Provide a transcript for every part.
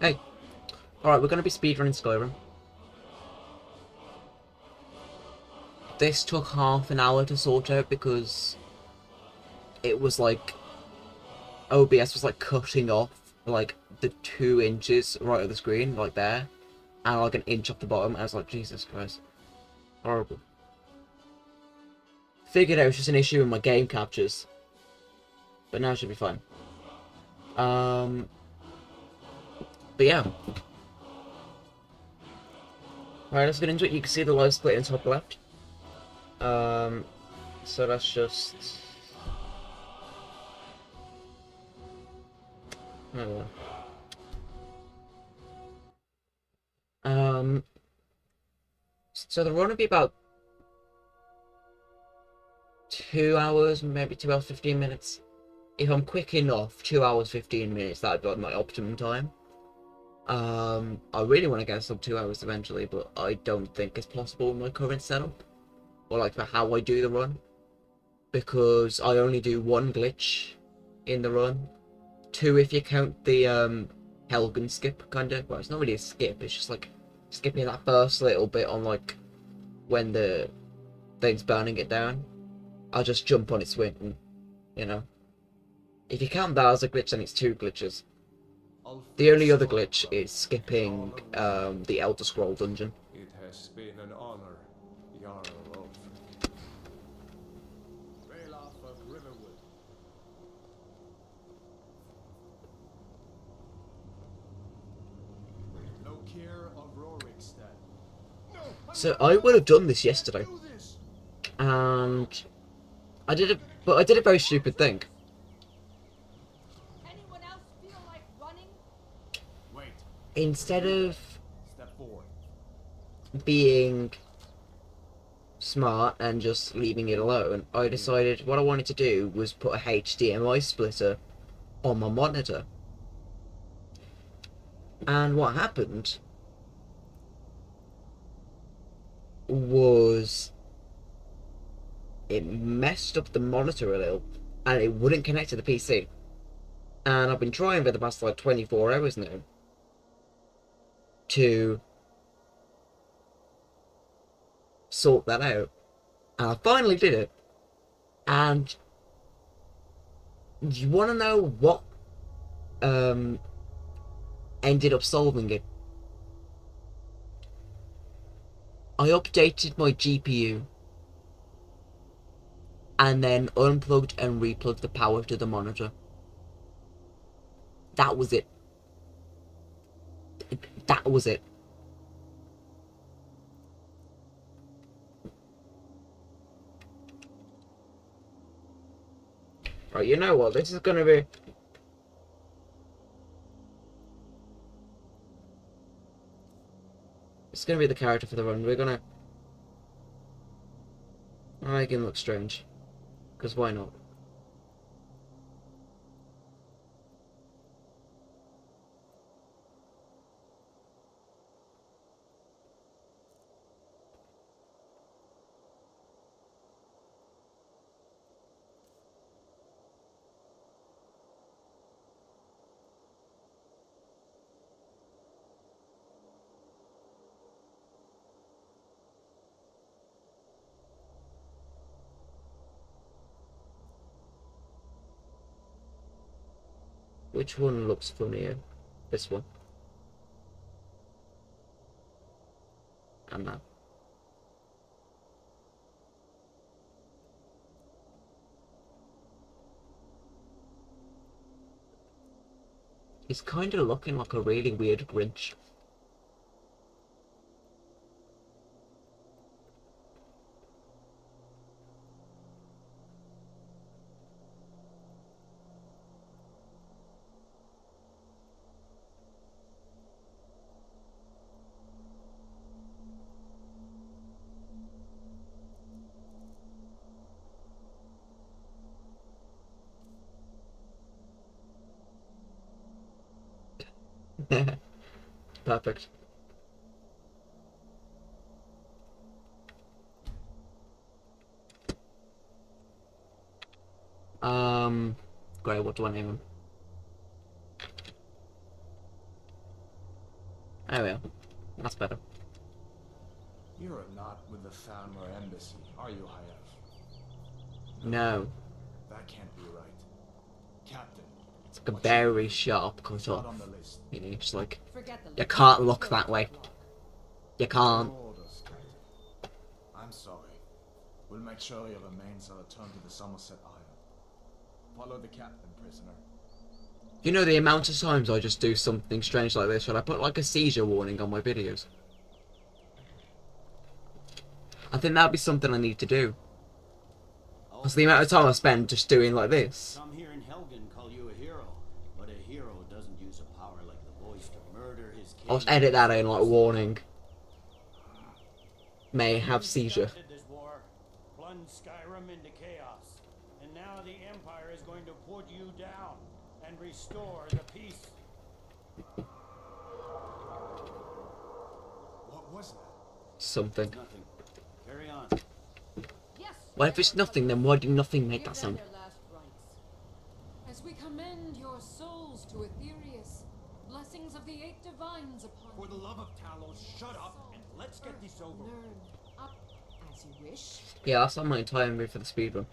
Hey, alright, we're going to be speedrunning Skyrim. This took half an hour to sort out because it was like OBS was like cutting off like the 2 inches right of the screen, like there, and like an inch off the bottom. I was like, Jesus Christ, horrible. Figured out it was just an issue in my game captures, but now it should be fine. Um, but yeah, alright, let's get into it. You can see the light split in top left. Um, so that's just. Oh, um, so the run would be about 2 hours, maybe 2 hours 15 minutes. If I'm quick enough, 2 hours 15 minutes. That'd be like my optimum time. I really want to get sub 2 hours eventually, but I don't think it's possible in my current setup, or like for how I do the run, because I only do one glitch in the run, two if you count the Helgen skip kind of. Well, it's not really a skip. It's just like skipping that first little bit on like when the thing's burning it down. I'll just jump on its wing, and, you know. If you count that as a glitch, then it's two glitches. The only other glitch is skipping the Elder Scroll dungeon. It has been an honor, Jarl of Ralof of Riverwood. No care of Rorikstead. No, So I would have done this yesterday, and I did it, but I did a very stupid thing. Anyone else feel like running? Wait. Instead of Step forward. being smart and just leaving it alone, I decided what I wanted to do was put a HDMI splitter on my monitor. And what happened was it messed up the monitor a little, and it wouldn't connect to the PC. And I've been trying for the past like 24 hours now to sort that out. And I finally did it. And you want to know what um, ended up solving it? I updated my GPU and then unplugged and replugged the power to the monitor. That was it. That was it. Right, you know what? This is gonna be. It's gonna be the character for the run. We're gonna make him look strange, because why not? Which one looks funnier? This one. And that. He's kind of looking like a really weird Grinch. Perfect. Um, Great. What do I name him? There we are. That's better. You're not with the Thalmor embassy, are you, High Elf? No. That can't be right. Captain. It's like a very sharp cut Not off. on the list. You know, just like, Forget the you can't look that way. You can't. Orders, Captain. I'm sorry. We'll make sure your remains are returned to the Somerset Isle. Follow the captain, prisoner. You know the amount of times I just do something strange like this, should I put like a seizure warning on my videos? I think that'd be something I need to do. Because the amount of time I spend just doing like this. Some here in Helgen call you a hero, but a hero doesn't use a power like the voice to murder his king. I'll just edit that in like warning. May have seizure. Started this war, plunged Skyrim into chaos, and now the Empire is going to put you down and restore the peace. What was that? Something. Nothing. Carry on. Yes. Well, if it's nothing, then why did nothing make that Give them sound? their last rites. As we commend your souls to Aetherius, blessings of the eight divines upon For the you. love of Talos, shut up and let's get Earth, this over with. learn up as you wish. Yeah, that's not my entire move for the speedrun.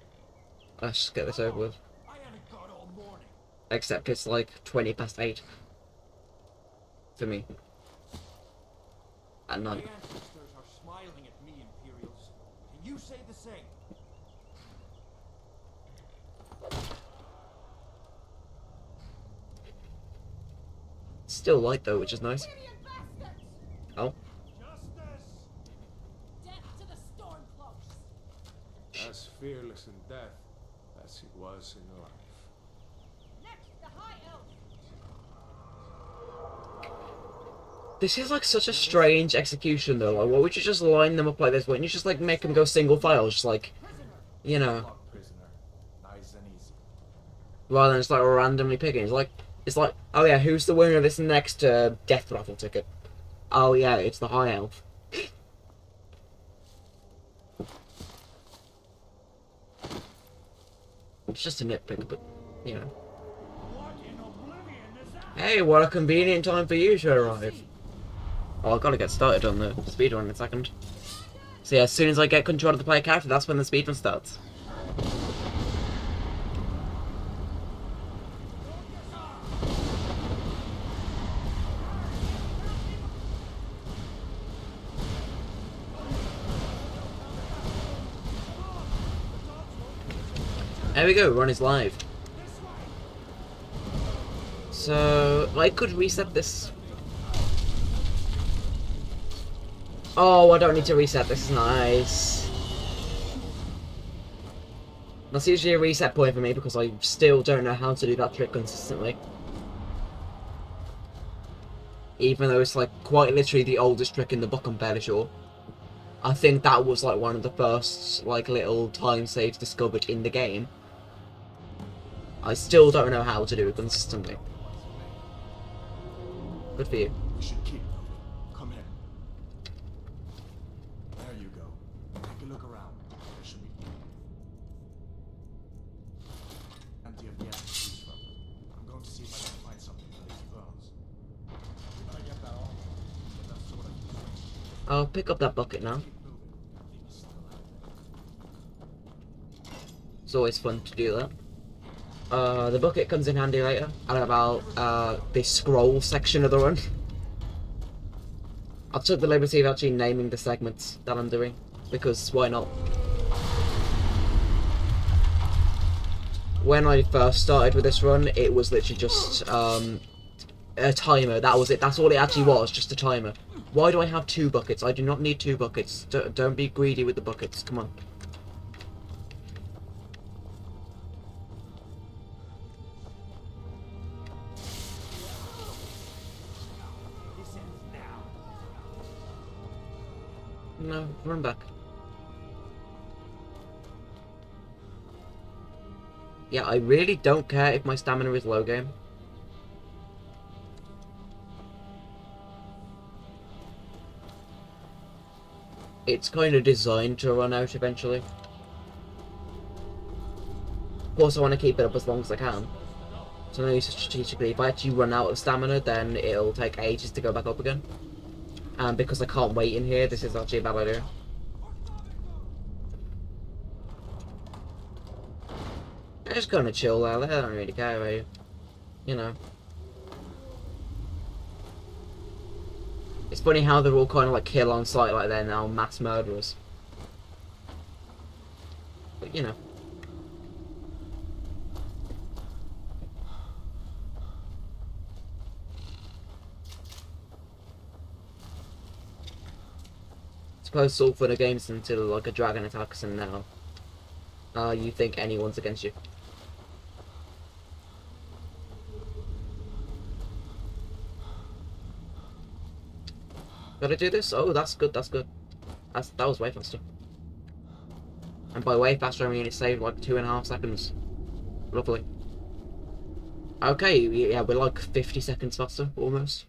Let's just get this over with. I haven't got all morning. Except it's like 20 past 8. For me. At My night. ancestors are smiling at me, Imperials. Can you say the same? Still light though, which is nice. Idiot bastards! Oh. Justice! Death to the Stormcloaks! As fearless in death as he was in life. Next, the High Elf! This is like such a strange execution though. Like, why would you just line them up like this? Why don't you just like make them go single file? Just like, you know, Lock, prisoner. Nice and easy. rather than just like randomly picking. It's like, oh yeah, who's the winner of this next death raffle ticket? Oh yeah, it's the High Elf. It's just a nitpick, but you know. What in oblivion is that? Hey, what a convenient time for you to arrive. Oh, I've got to get started on the speedrun in a second. So yeah, as soon as I get control of the player character, that's when the speedrun starts. There we go, run is live. So, I could reset this. Oh, I don't need to reset, this is nice. That's usually a reset point for me because I still don't know how to do that trick consistently. Even though it's like quite literally the oldest trick in the book, I'm fairly sure. I think that was like one of the first like little time saves discovered in the game. I still don't know how to do it consistently. Good for you. We should keep moving. Come here. There you go. Take a look around. There should be empty of the enemy's from. I'm going to see if I can find something for these bones. We gotta get that off. Get that sort of I'll pick up that bucket now. keep moving. Nothing is still out there. It's always fun to do that. The bucket comes in handy later, at about the scroll section of the run. I took the liberty of actually naming the segments that I'm doing, because why not? When I first started with this run, it was literally just a timer, that was it, that's all it actually was, just a timer. Why do I have 2 buckets? I do not need 2 buckets, don't be greedy with the buckets, come on. No, run back. Yeah, I really don't care if my stamina is low game. It's kind of designed to run out eventually. Of course, I want to keep it up as long as I can. So I know strategically, if I actually run out of stamina, then it'll take ages to go back up again. And because I can't wait in here, this is actually a bad idea. I'm just gonna chill there. I don't really care about you. You know. It's funny how they're all kind of like kill on sight like they're now mass murderers. But you know. Suppose it's all for the games until like a dragon attacks and now you think anyone's against you. Gotta do this? Oh, that's good, that's good. That was way faster. And by way faster, I mean it saved like 2.5 seconds. Lovely. Okay, yeah, we're like 50 seconds faster, almost.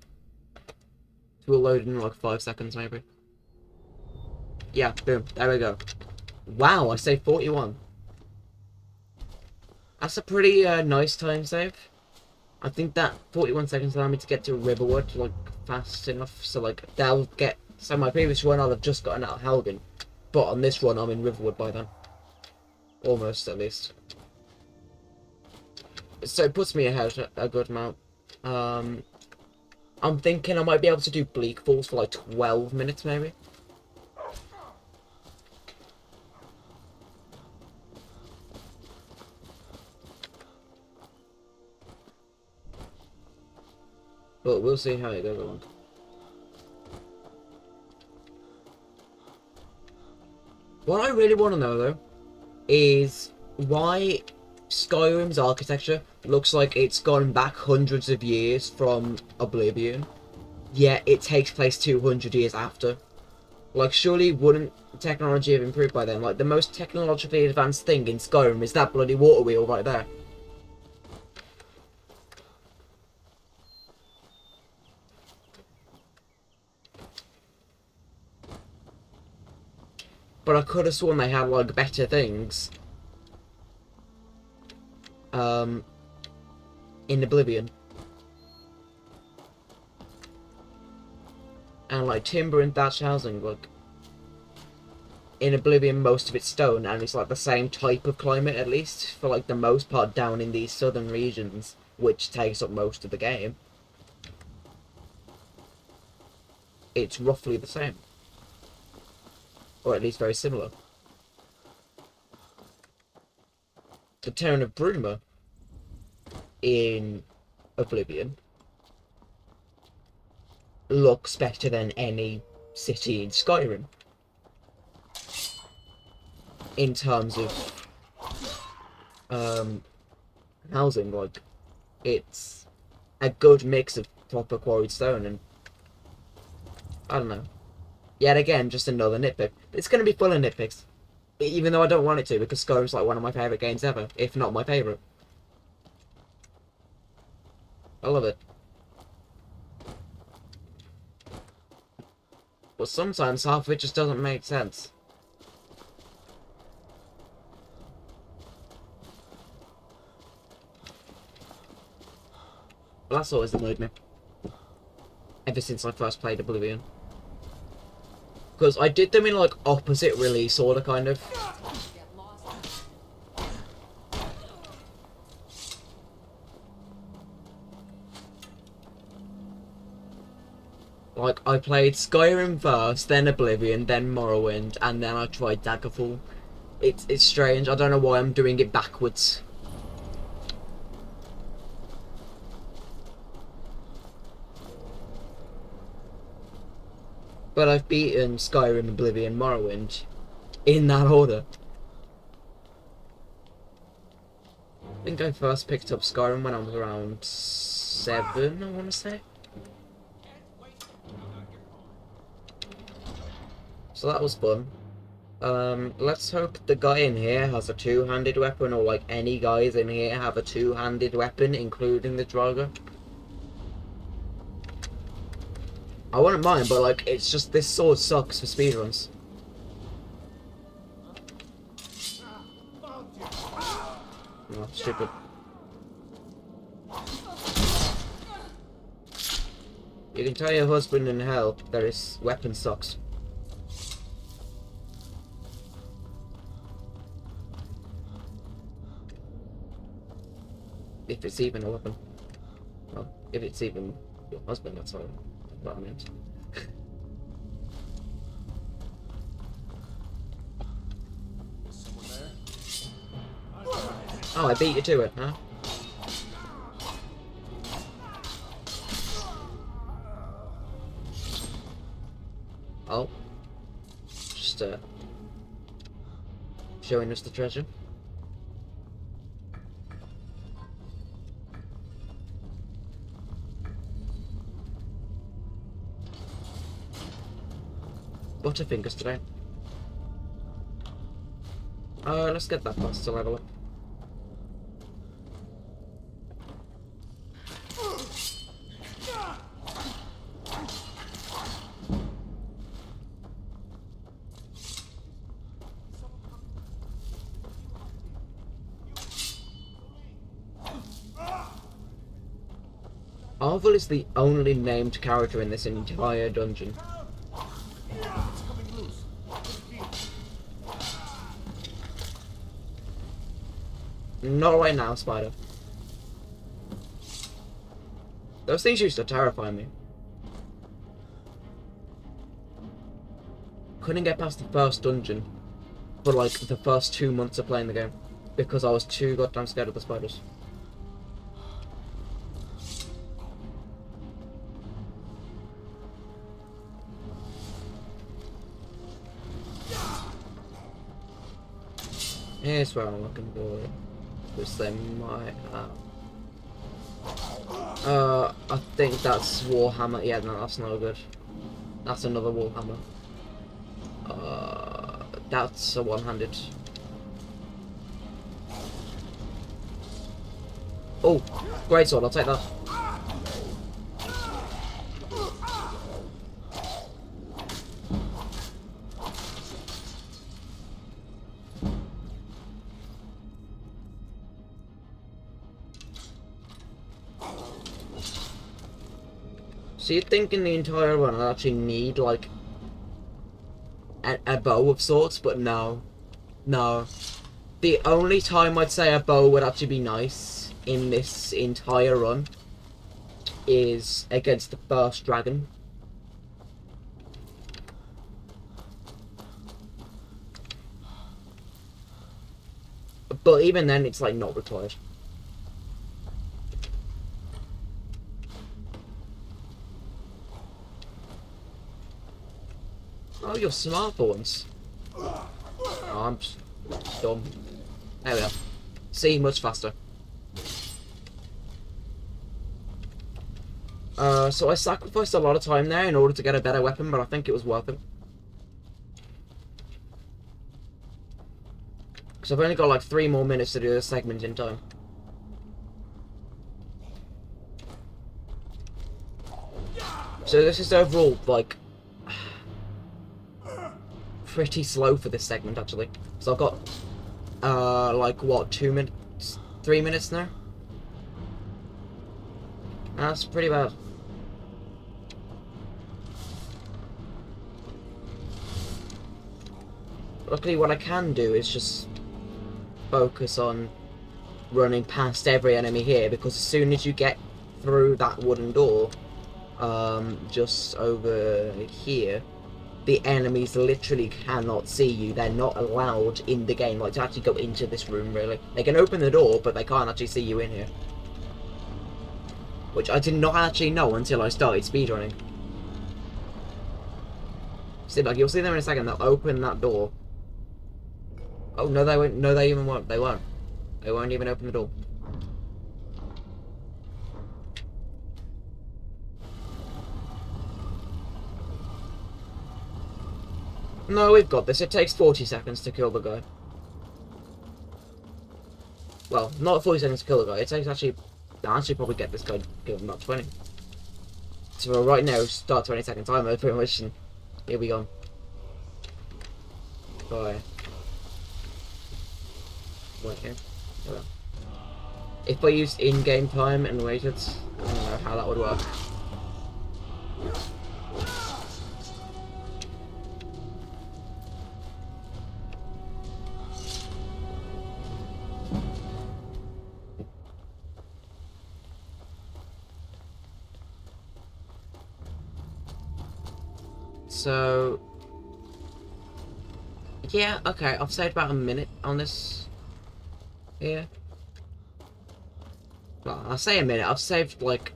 We'll load in like 5 seconds, maybe. Yeah, boom, there we go. Wow, I saved 41. That's a pretty nice time save. I think that 41 seconds allowed me to get to Riverwood like fast enough, so like that'll get. So my previous run I'll have just gotten out of Helgen, but on this run I'm in Riverwood by then, almost at least. So it puts me ahead a good amount. I'm thinking I might be able to do Bleak Falls for like 12 minutes maybe. But we'll see how it goes along. What I really want to know, though, is why Skyrim's architecture looks like it's gone back hundreds of years from Oblivion, yet it takes place 200 years after. Like, surely wouldn't technology have improved by then? Like, the most technologically advanced thing in Skyrim is that bloody water wheel right there. But I could have sworn they had, like, better things. In Oblivion. And, like, timber and thatched housing, like... In Oblivion, most of it's stone, and it's, like, the same type of climate, at least, for, like, the most part down in these southern regions, which takes up most of the game. It's roughly the same. Or at least very similar. The town of Bruma in Oblivion looks better than any city in Skyrim in terms of housing. Like, it's a good mix of proper quarried stone and I don't know. Yet again, just another nitpick. It's going to be full of nitpicks. Even though I don't want it to, because Skyrim's like one of my favourite games ever, if not my favourite. I love it. But sometimes half of it just doesn't make sense. Well, that's always annoyed me. Ever since I first played Oblivion. Because I did them in, like, opposite release order, kind of. Like, I played Skyrim first, then Oblivion, then Morrowind, and then I tried Daggerfall. It's strange. I don't know why I'm doing it backwards. But I've beaten Skyrim, Oblivion, Morrowind in that order. I think I first picked up Skyrim when I was around 7, I want to say. So that was fun. Let's hope the guy in here has a two-handed weapon, or like any guys in here have a two-handed weapon, including the Draugr. I wouldn't mind, but like, it's just this sword sucks for speedruns. Oh, stupid. You can tell your husband in hell that his weapon sucks. If it's even a weapon. Well, if it's even your husband, that's what I meant. Is someone there? Oh, I beat you to it, huh? Oh. Just, showing us the treasure. Butterfingers today. Let's get that pasta level up. Arvel is the only named character in this entire dungeon. It's coming loose. Not right now, Spider. Those things used to terrify me. Couldn't get past the first dungeon for like the first 2 months of playing the game because I was too goddamn scared of the spiders. Here's where I'm looking for, which they might have. I think that's Warhammer. Yeah, no, that's no good. That's another Warhammer. That's a one-handed. Oh, great sword, I'll take that. So you'd think in the entire run I actually need like a bow of sorts, but no. No. The only time I'd say a bow would actually be nice in this entire run is against the first dragon. But even then it's like not required. Oh, you're smart for once. Oh, I'm just dumb. There we are. See, much faster. So I sacrificed a lot of time there in order to get a better weapon, but I think it was worth it. Because I've only got like 3 more minutes to do this segment in time. So this is overall, like, pretty slow for this segment, actually. So I've got, like, what, 2 minutes, 3 minutes now? That's pretty bad. Luckily, what I can do is just focus on running past every enemy here, because as soon as you get through that wooden door, just over here, the enemies literally cannot see you. They're not allowed in the game, like, to actually go into this room, really. They can open the door, but they can't actually see you in here. Which I did not actually know until I started speedrunning. See, like, you'll see them in a second, they'll open that door. Oh, no, they won't. No, they even won't. They won't. They won't even open the door. No, we've got this. It takes 40 seconds to kill the guy. Well, not 40 seconds to kill the guy. It takes actually... I'll actually probably get this guy killed in about 20. So right now, start 20 second timer pretty much, and here we go. Bye. Wait here. Hold on. If I used in-game time and waited, I don't know how that would work. So yeah, okay, I've saved about a minute on this here. Well, I say a minute, I've saved like,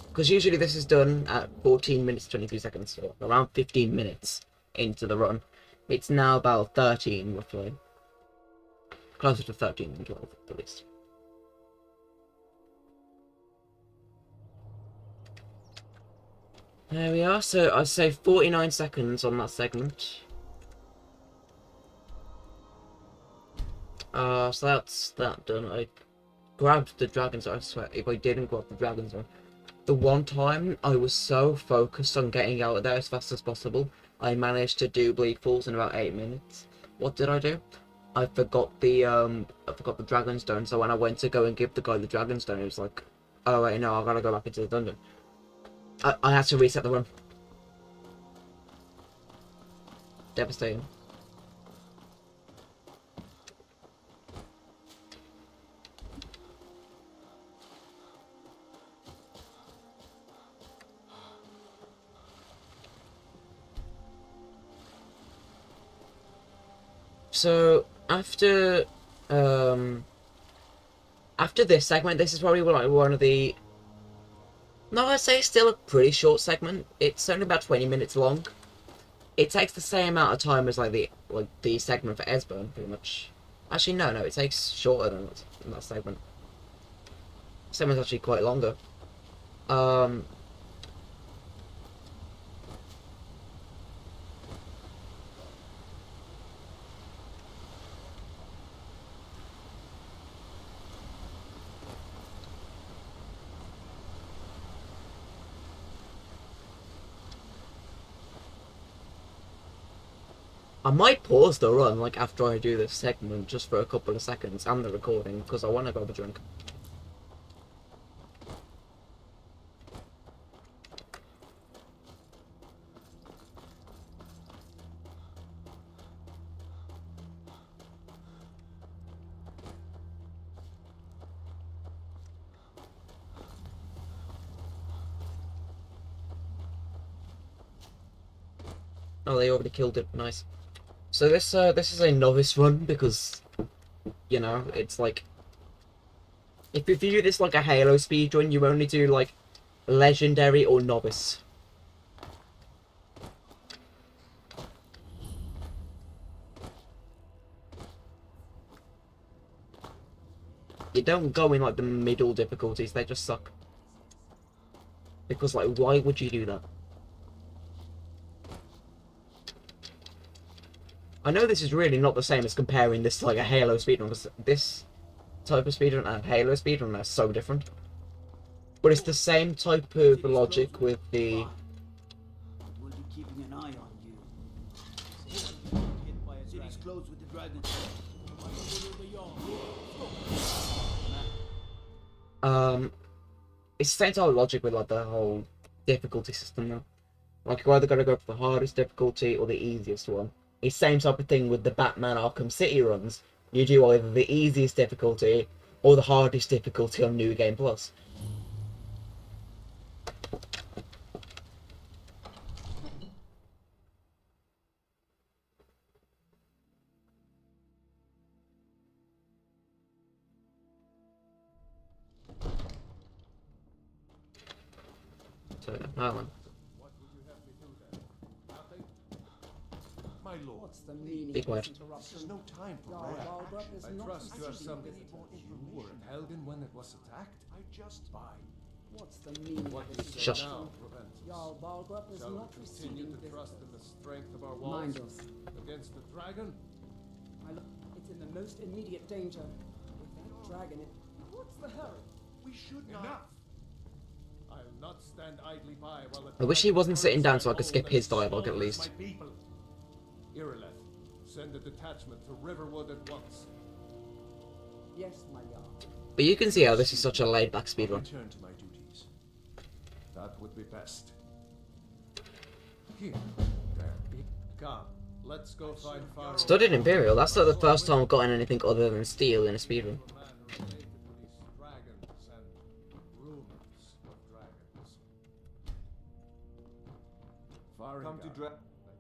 because usually this is done at 14 minutes 23 seconds, so around 15 minutes into the run. It's now about 13 roughly. Closer to 13 than 12 at least. There we are, so I saved 49 seconds on that segment. So that's that done. I grabbed the dragons. I swear, if I didn't grab the dragons, the one time I was so focused on getting out of there as fast as possible, I managed to do Bleak Falls in about 8 minutes. What did I do? I forgot the Dragonstone. So when I went to go and give the guy the Dragonstone, it was like, oh wait, no, I gotta go back into the dungeon. I had to reset the run. Devastating. So after this segment, this is probably like one of the, no, I'd say it's still a pretty short segment. It's only about 20 minutes long. It takes the same amount of time as like the segment for Esbern, pretty much. Actually, no, it takes shorter than that segment. Segment's actually quite longer. I might pause the run like after I do this segment just for a couple of seconds and the recording because I want to grab a drink. Oh, they already killed it. Nice. So this is a novice run because, you know, it's like, if you do this like a Halo speedrun, you only do like legendary or novice. You don't go in like the middle difficulties, they just suck. Because like, why would you do that? I know this is really not the same as comparing this to like a Halo speedrun, because this type of speedrun and Halo speedrun are so different. But it's the same type of logic with the... We'll be keeping an eye on you. City's closed with the dragon. It's the same type of logic with like the whole difficulty system now. Like, you either gotta go for the hardest difficulty or the easiest one. It's the same type of thing with the Batman Arkham City runs. You do either the easiest difficulty or the hardest difficulty on New Game Plus. So, Alan. My lord, What's the meaning Be of quiet. this interruption? there's no time for Jarl rap. Balgruuf is I not trust you have proceeding something. with more You were in Helgen when it was attacked? I just buy. What's the meaning What of you this say Shush. now interruption? prevents us. Jarl Balgruuf is Shall we not continue proceeding to with trust in the strength of our Mind walls us. against the dragon? My lord, it's in the most immediate danger. With that dragon, what's the hurry? We should not. Enough! I'll not stand idly by while the I wish he dragon wasn't sitting down burns so I could my skip home his and dialogue at swallows least. my people. Irileth, send a detachment to Riverwood at once. Yes, my Jarl. But you can see how this is such a laid-back speedrun. Return to my duties. That would be best. Here, there. Come, let's go find Faro. Studied Imperial, that's like the first time I've gotten anything other than steel in a speedrun. A man related to these dragons and rumors of dragons. Come to I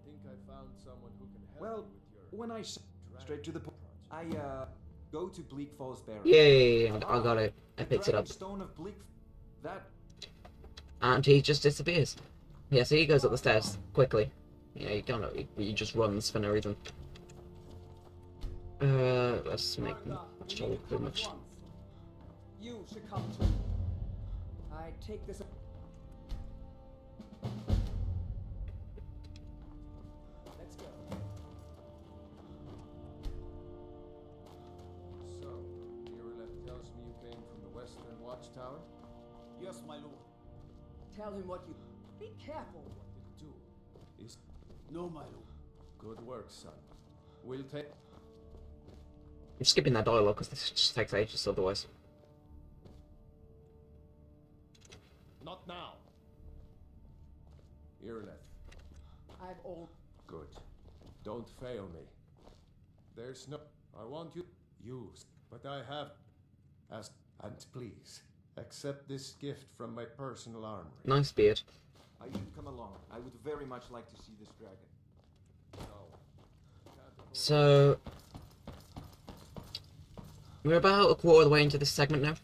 think I found someone who can help Well, you with your when I straight to the point, I go to Bleak Falls Barracks. Yay! I got it. I The picked it up. Dragonstone of Bleak. That And he just disappears. Yeah, so he goes up the stairs quickly. Yeah, you don't know. He just runs for no reason. Let's make him You show need to pretty come at much. once. You should come too. I take this. Let's go. So, Irileth tells me you came from the Western Watchtower? Yes, my lord. Tell him what you. Be careful. What did it do? Is No, my lord. good work, son. We'll take... I'm skipping that dialogue because this just takes ages otherwise. Not now. Irileth, I've all. good. Don't fail me. There's no... I want you... Use. But I have... And please, accept this gift from my personal armory. Nice beard. I should come along. I would very much like to see this dragon. No. So we're about a quarter of the way into this segment now.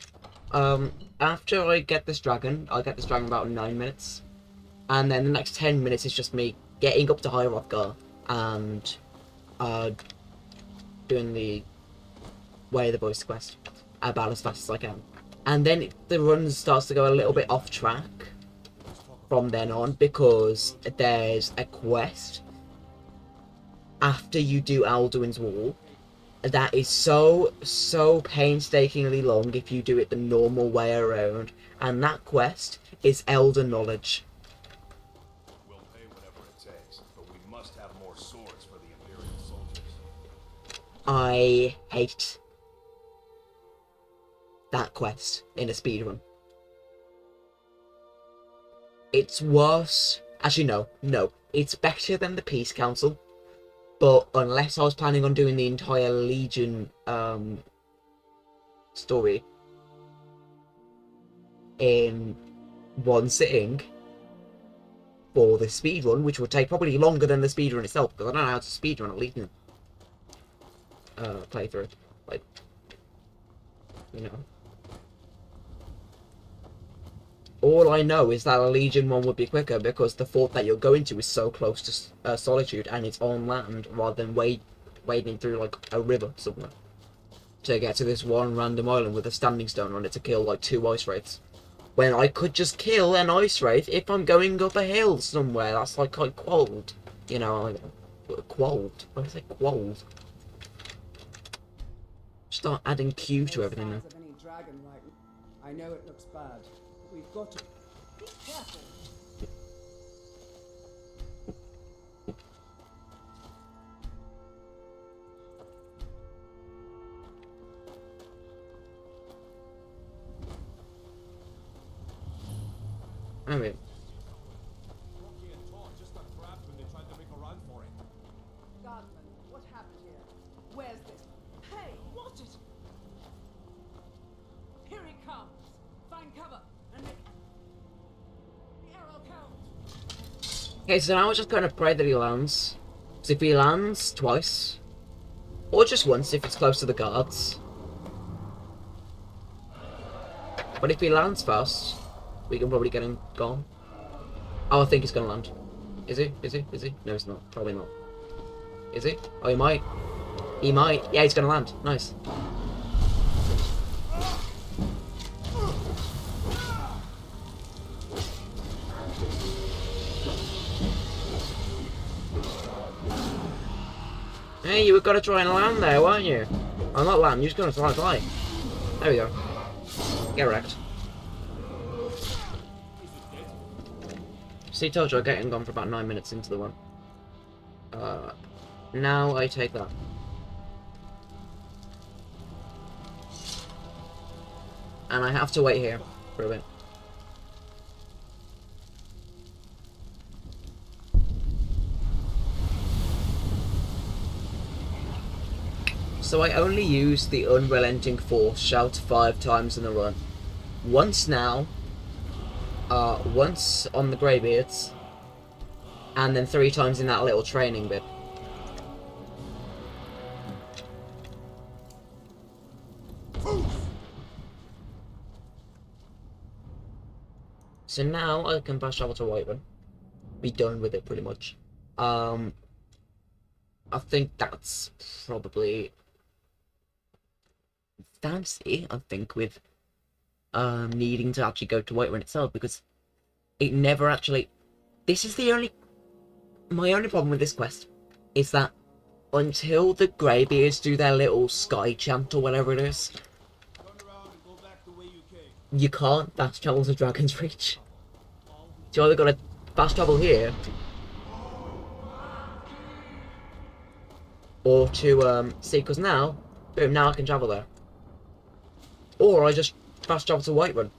After I get this dragon, I'll get this dragon in about 9 minutes. And then the next 10 minutes is just me getting up to High Rothgar and doing the Way of the Voice quest about as fast as I can. And then the run starts to go a little bit off track from then on, because there's a quest after you do Alduin's Wall that is so painstakingly long if you do it the normal way around, and that quest is Elder Knowledge. We'll pay whatever it takes, but we must have more swords for the Imperial soldiers. I hate that quest in a speedrun. It's worse. Actually, no. It's better than the Peace Council. But unless I was planning on doing the entire Legion story in one sitting for the speedrun, which would take probably longer than the speedrun itself, because I don't know how to speedrun a Legion playthrough. Like, you know. All I know is that a Legion one would be quicker because the fort that you're going to is so close to Solitude, and it's on land rather than wading through like a river somewhere to get to this one random island with a standing stone on it to kill like 2 ice wraiths. When I could just kill an ice wraith if I'm going up a hill somewhere. That's like quold, you know, like quold. What is it, quold? Start adding Q to everything now. Of any dragon right. I know it looks bad. We've got to be careful. I mean, Rocky and Thor just got grabbed when they tried to make a run for it. Guardsman, what happened here? Where's this? Hey, watch it! Here he comes! Find cover and make the arrow count! okay, so now we're just gonna pray that he lands. Because if he lands twice, or just once if it's close to the guards. But if he lands fast, we can probably get him gone. Oh, I think he's gonna land. Is he? Is he? Is he? No, he's not. Probably not. Is he? Oh, he might. He might. Yeah, he's gonna land. Nice. Hey, you were gonna try and land there, weren't you? Oh, not land. You're just gonna try and fly. There we go. Get wrecked. See, told you I'd get him gone for about 9 minutes into the one. Now I take that. And I have to wait here for a bit. So I only used the Unrelenting Force shout 5 times in the run. Once now, once on the Greybeards, and then 3 times in that little training bit. So now I can fast travel to Whiterun. Be done with it pretty much. I think that's probably fancy, I think, with needing to actually go to Whiterun itself, because it never actually... This is my only problem with this quest, is that until the Greybeards do their little sky chant or whatever it is, Turn around and go back the way you came. you can't fast travel to Dragon's Reach. So you either gotta fast travel here, or to, see, because now, boom, now I can travel there. Or I just fast travel to Whiterun.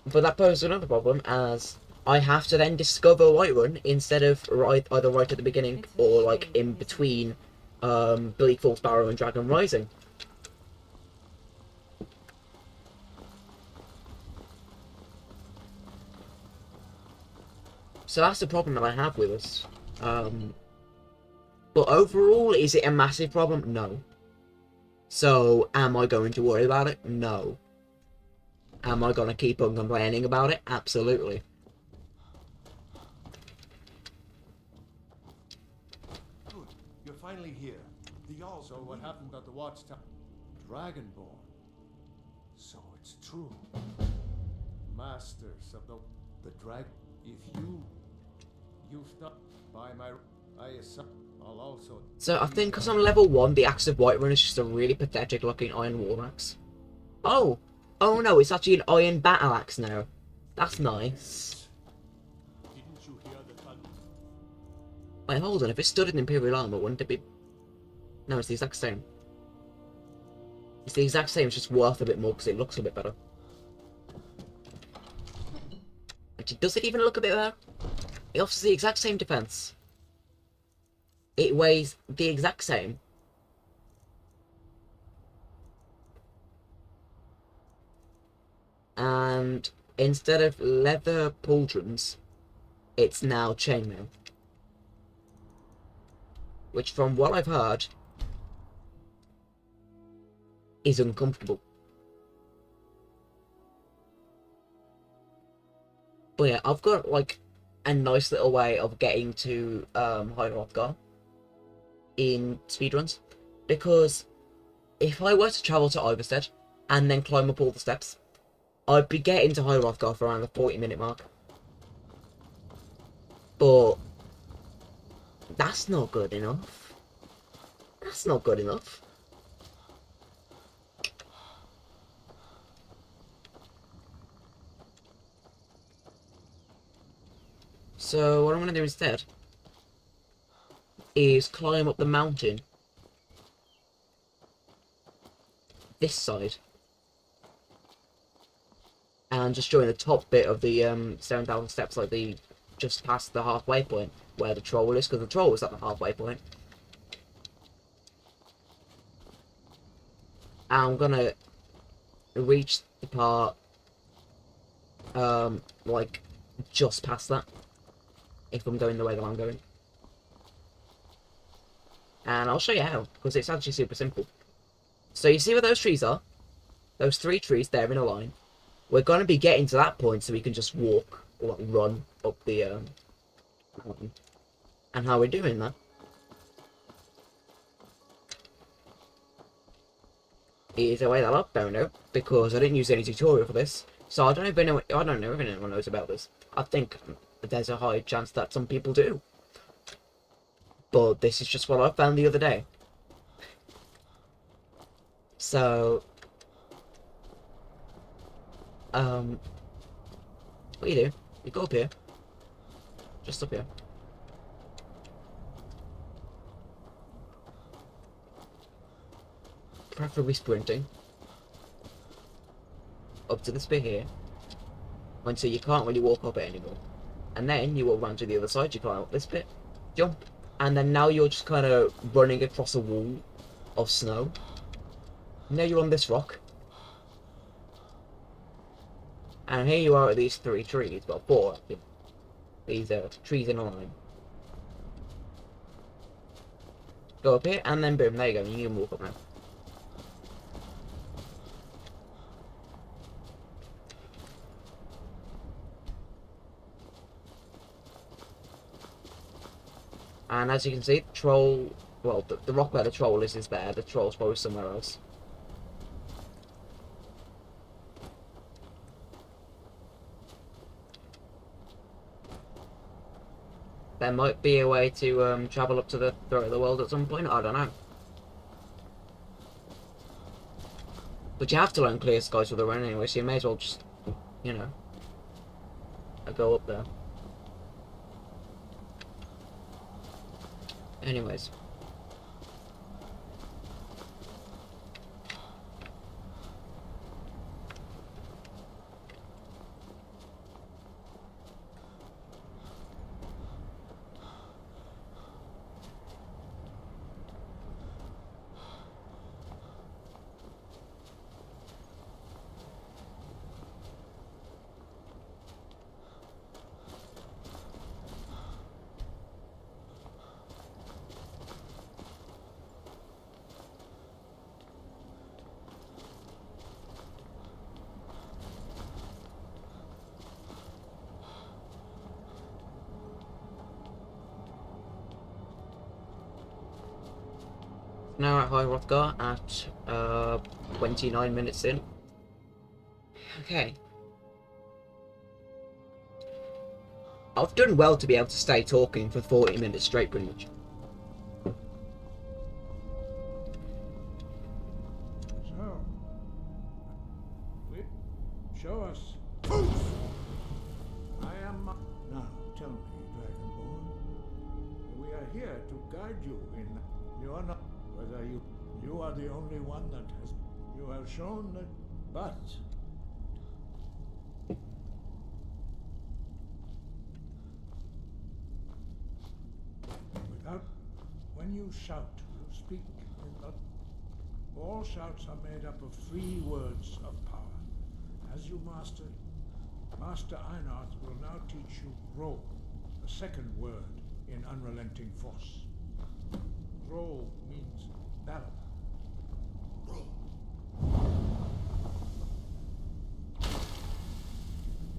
But that poses another problem, as I have to then discover Whiterun instead of either right at the beginning or like in between Bleak Falls Barrow and Dragon Rising. So that's the problem that I have with this. But overall, is it a massive problem? No. So, am I going to worry about it? No. Am I going to keep on complaining about it? Absolutely. Good. You're finally here. The Jarl. So what happened at the watchtower? Dragonborn. So it's true. Masters of the dragon. If you've done by my, I'll also. So I think because I'm level 1, the Axe of Whiterun is just a really pathetic looking iron war axe. Oh! Oh no, it's actually an iron battle axe now. That's nice. Didn't you hear the thunder? Wait, hold on, if it stood in Imperial armor, wouldn't it be... No, it's the exact same. It's the exact same, it's just worth a bit more because it looks a bit better. Actually, does it even look a bit better? It offers the exact same defense. It weighs the exact same. And instead of leather pauldrons, it's now chainmail. Which, from what I've heard, is uncomfortable. But yeah, I've got like a nice little way of getting to High Hrothgar in speedruns, because if I were to travel to Iverstead and then climb up all the steps, I'd be getting to High Hrothgar for around the 40-minute mark. But that's not good enough. That's not good enough. So what I'm going to do instead is climb up the mountain this side and just join the top bit of the 7,000 steps, like the just past the halfway point where the troll is, because the troll was at the halfway point. And I'm gonna reach the part like just past that, if I'm going the way that I'm going. And I'll show you how, because it's actually super simple. So you see where those trees are? Those 3 trees there in a line. We're going to be getting to that point so we can just walk or like run up the mountain. And how we're doing that is a way that I don't know, because I didn't use any tutorial for this. So I don't know if anyone knows about this. I think there's a high chance that some people do. But this is just what I found the other day. So what you do, you go up here. Just up here. Preferably sprinting. Up to this bit here. Until you can't really walk up it anymore. And then you will run to the other side, you climb up this bit. Jump. And then now you're just kind of running across a wall of snow. Now you're on this rock. And here you are at these 3 trees, well 4 actually. These trees in a line. Go up here, and then boom, there you go, you can walk up now. And as you can see, the troll, well, the rock where the troll is there, the troll's probably somewhere else. There might be a way to travel up to the throat of the world at some point, I don't know. But you have to learn Clear Skies with the run anyway, so you may as well just, you know, go up there. Anyways. Now at High Rothgar at 29 minutes in. Okay. I've done well to be able to stay talking for 40 minutes straight, pretty much. So, show us. I am. Now, tell me, Dragonborn. We are here to guide you in. You are not. Whether you are the only one that has. You have shown that. But. When you shout, you speak in the... All shouts are made up of 3 words of power. As you master, Master Einarth will now teach you Ro, a second word in unrelenting force. Ro means battle.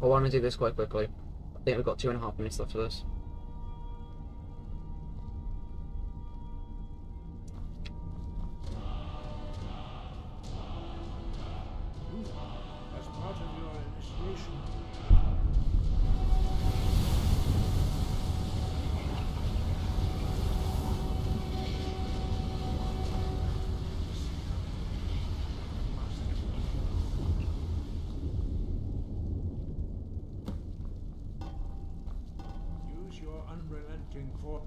I want to do this quite quickly. I think we've got 2.5 minutes left for this. As part of your initiation, use your unrelenting force.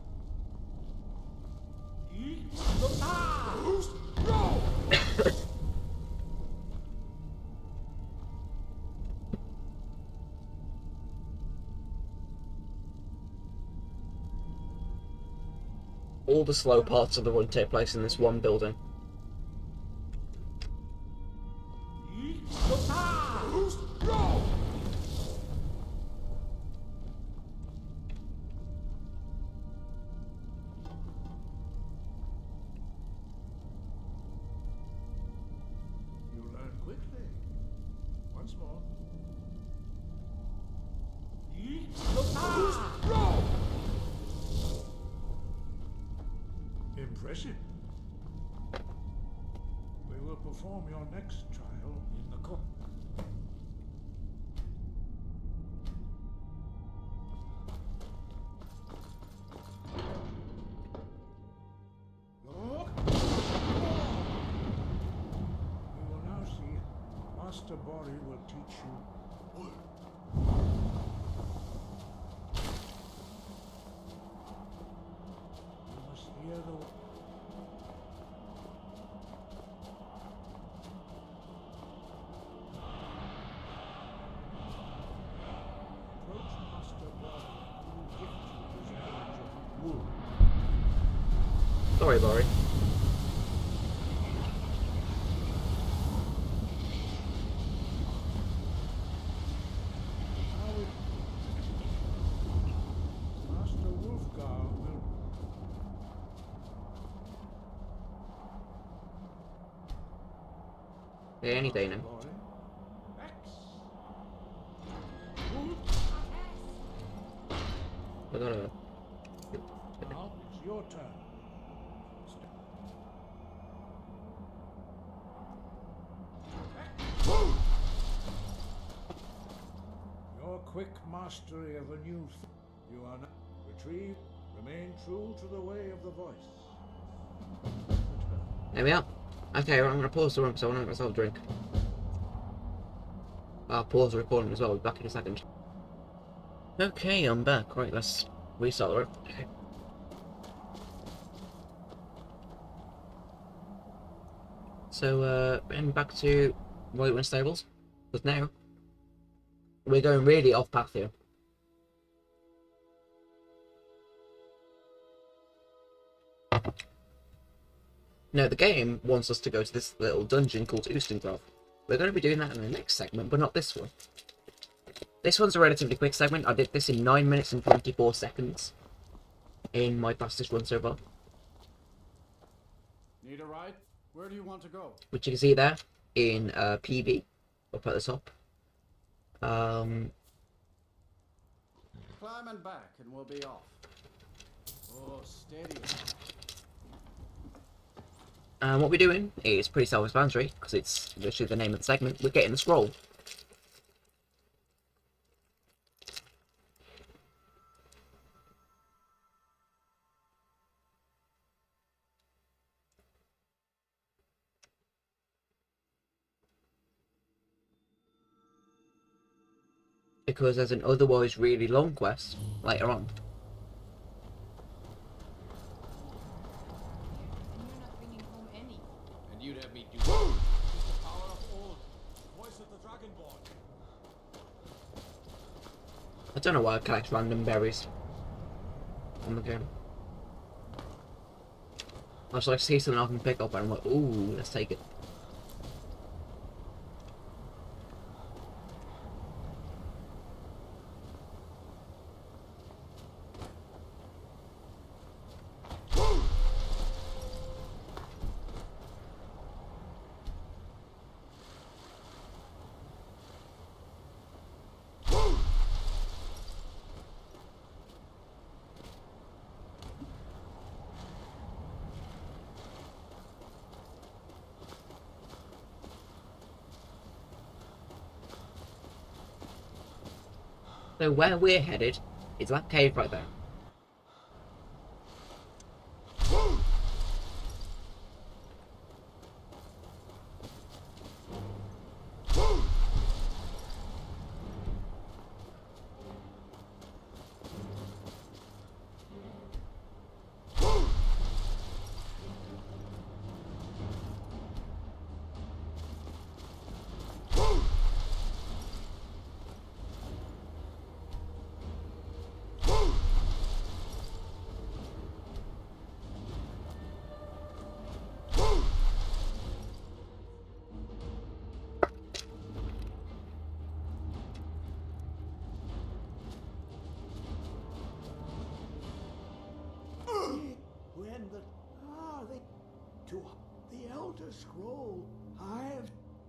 All the slow parts of the run take place in this one building. You learn quickly. Once more. Impressive. We will perform your next trial in the court. Look. We will now see. Master Bori will teach you. You must hear the. Approach Master Bori, who will gift you his knowledge of wood. Sorry, Barry. Master Wolfgar will. Any day now. Boy. X. I gotta. Now it's your turn. Your quick mastery of a new you are now retrieve. Remain true to the way of the voice. There we are. Okay, right, I'm gonna pause the room so I want to get myself a drink. I'll pause the recording as well. I'll be back in a second. Okay, I'm back. Right, let's restart the room. Okay. So, heading back to Whitewind Stables. Because now, we're going really off path here. Now, the game wants us to go to this little dungeon called Oostengrove. We're going to be doing that in the next segment, but not this one. This one's a relatively quick segment. I did this in 9 minutes and 24 seconds. In my fastest run so far. Need a ride? Where do you want to go? Which you can see there in PB up at the top. Climb and back and we'll be off. Oh, steady. And what we're doing is pretty self-explanatory, because it's literally the name of the segment. We're getting the scroll. Because there's an otherwise really long quest later on. And you're not bringing home any. And you'd have me do the power of old. Voice of the Dragonborn. I don't know why I collect random berries on the game. I just like see something I can pick up and I'm like, ooh, let's take it. So where we're headed is that cave right there. When the to the Elder Scroll,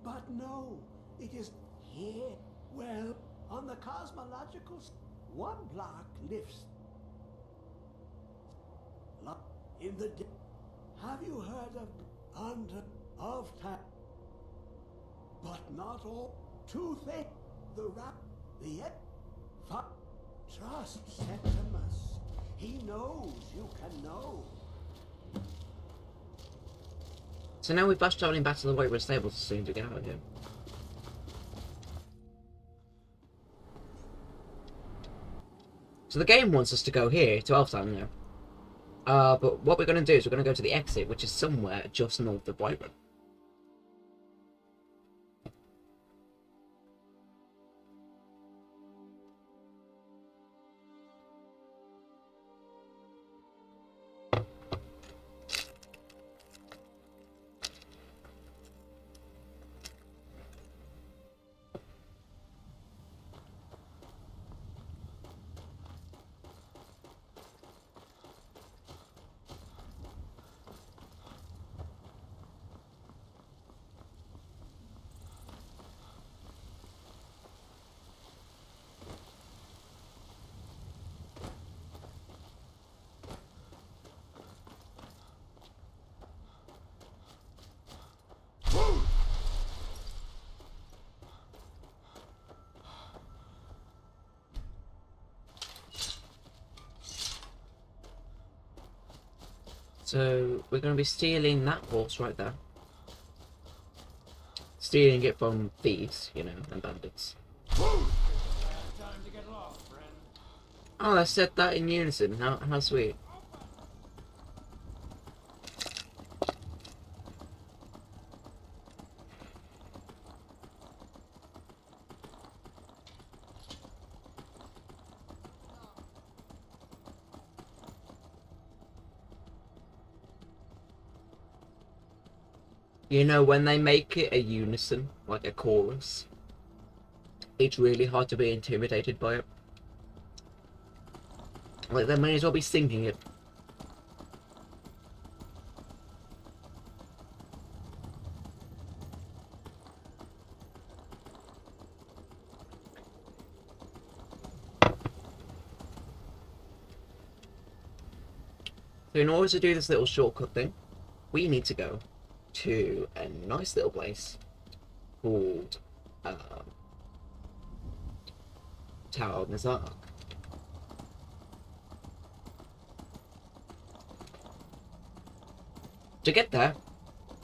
but no, it is here. Well, on the cosmological, one block lifts. In the have you heard of under of time? But not all. Two things: the rap, the trust Septimus. He knows you can know. So now we're bus travelling back to the Whitewood Stables as soon as we get out of here. So the game wants us to go here, to Elftown now. But what we're going to do is we're going to go to the exit, which is somewhere just north of Whitewood. So we're going to be stealing that horse right there. Stealing it from thieves, you know, and bandits. Time to get lost, friend. Oh, I said that in unison. How sweet. You know, when they make it a unison, like a chorus, it's really hard to be intimidated by it. Like, they may as well be singing it. So in order to do this little shortcut thing, we need to go to a nice little place called Tower of Nazark. To get there,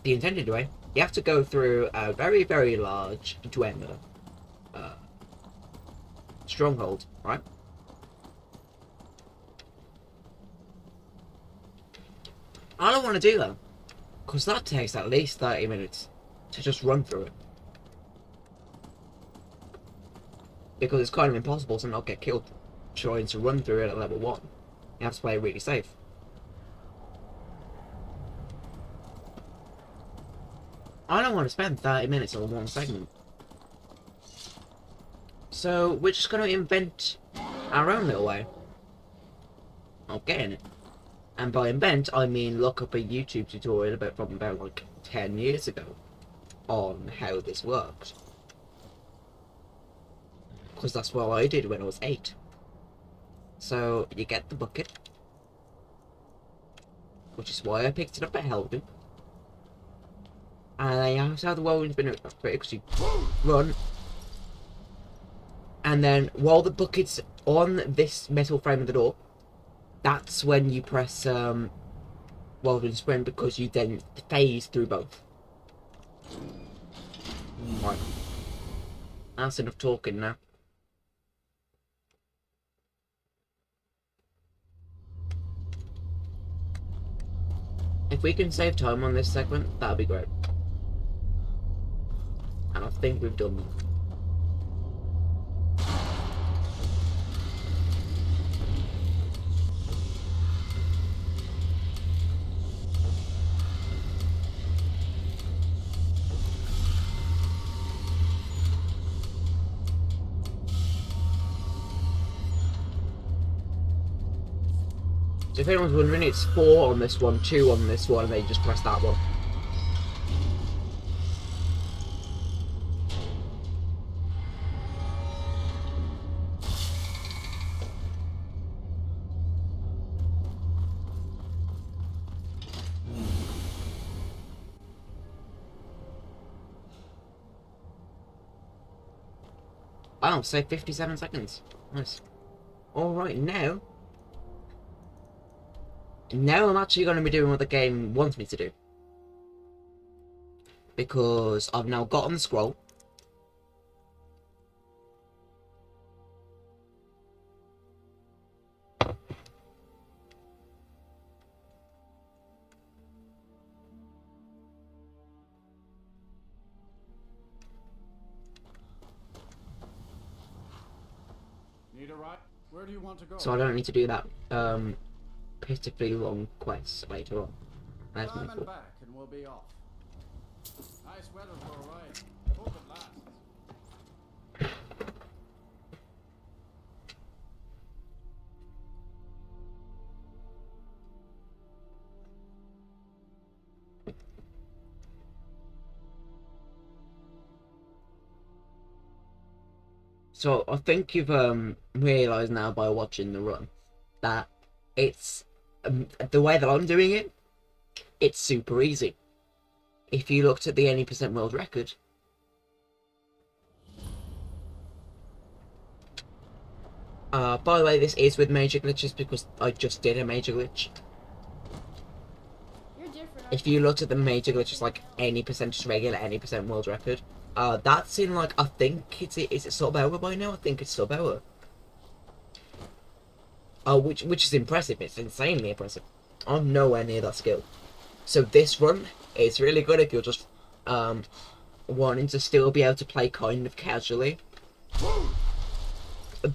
the intended way, you have to go through a very, very large Dwemer stronghold, right? I don't want to do that, because that takes at least 30 minutes to just run through it. Because it's kind of impossible to not get killed trying to run through it at level 1. You have to play really safe. I don't want to spend 30 minutes on one segment. So we're just going to invent our own little way of getting it. And by invent, I mean look up a YouTube tutorial from about like 10 years ago on how this worked. Because that's what I did when I was 8. So you get the bucket, which is why I picked it up at Helden. And then you have to have the whirlwind spinner because you run. And then while the bucket's on this metal frame of the door, that's when you press whirlwind sprint, because you then phase through both. Right. That's enough talking now. If we can save time on this segment, that'd be great. And I think we've done that. So if anyone's wondering, it's 4 on this one, 2 on this one, and they just press that one. Wow, say 57 seconds. Nice. Alright, now I'm actually going to be doing what the game wants me to do. Because I've now got on the scroll. Need a ride? Where do you want to go? So I don't need to do that pitifully long quest later on. That's Climb my and fault. back and we'll be off. Nice weather for a ride. Hope it lasts. So I think you've realised now by watching the run that it's the way that I'm doing it, it's super easy. If you looked at the any % world record, by the way, this is with major glitches because I just did a major glitch. if you looked at the major glitches, like any percentage regular, any percent world record, that's in like, I think is it sub hour by now? I think it's sub hour. Which is impressive. It's insanely impressive. I'm nowhere near that skill. So this run is really good if you're just wanting to still be able to play kind of casually,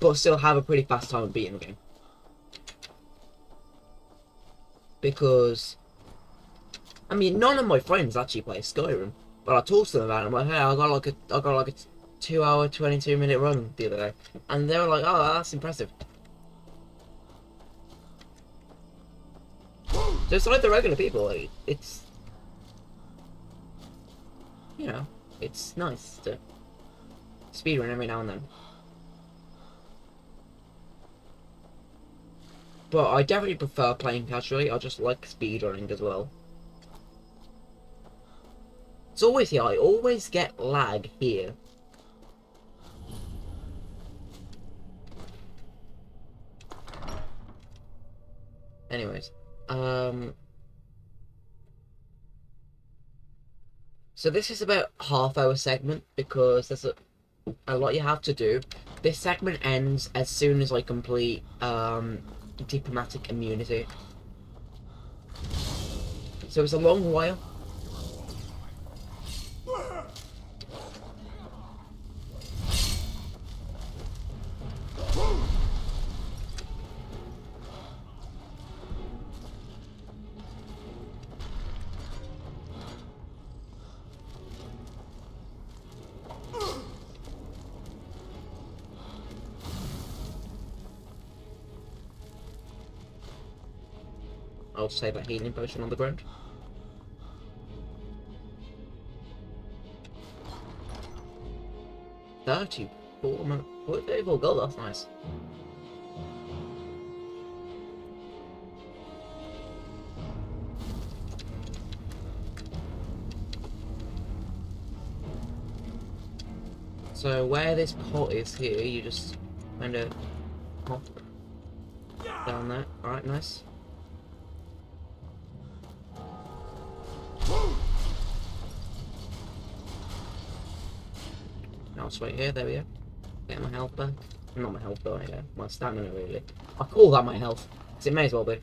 but still have a pretty fast time beating the game. Because, I mean, none of my friends actually play Skyrim, but I talked to them about it. I'm like, hey, I got like a 2-hour, 22-minute run the other day, and they were like, oh, that's impressive. So it's like the regular people. Like, it's, you know, it's nice to speedrun every now and then. But I definitely prefer playing casually. I just like speedrunning as well. It's always here. I always get lag here. Anyways, so this is about half-hour segment because there's a lot you have to do. This segment ends as soon as I complete diplomatic immunity. So it's a long while. I'll save that healing potion on the ground. $34 gold, that's nice. So where this pot is here, you just kind of hop down there. Alright, nice. Now it's right here, there we go. Get my health back. Not my health though, yeah. My stamina really. I call that my health, because it may as well be.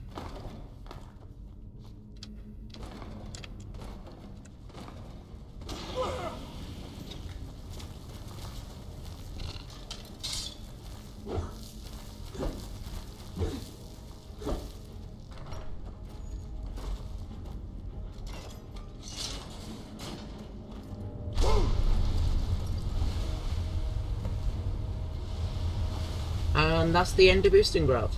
And that's the end of boosting graph.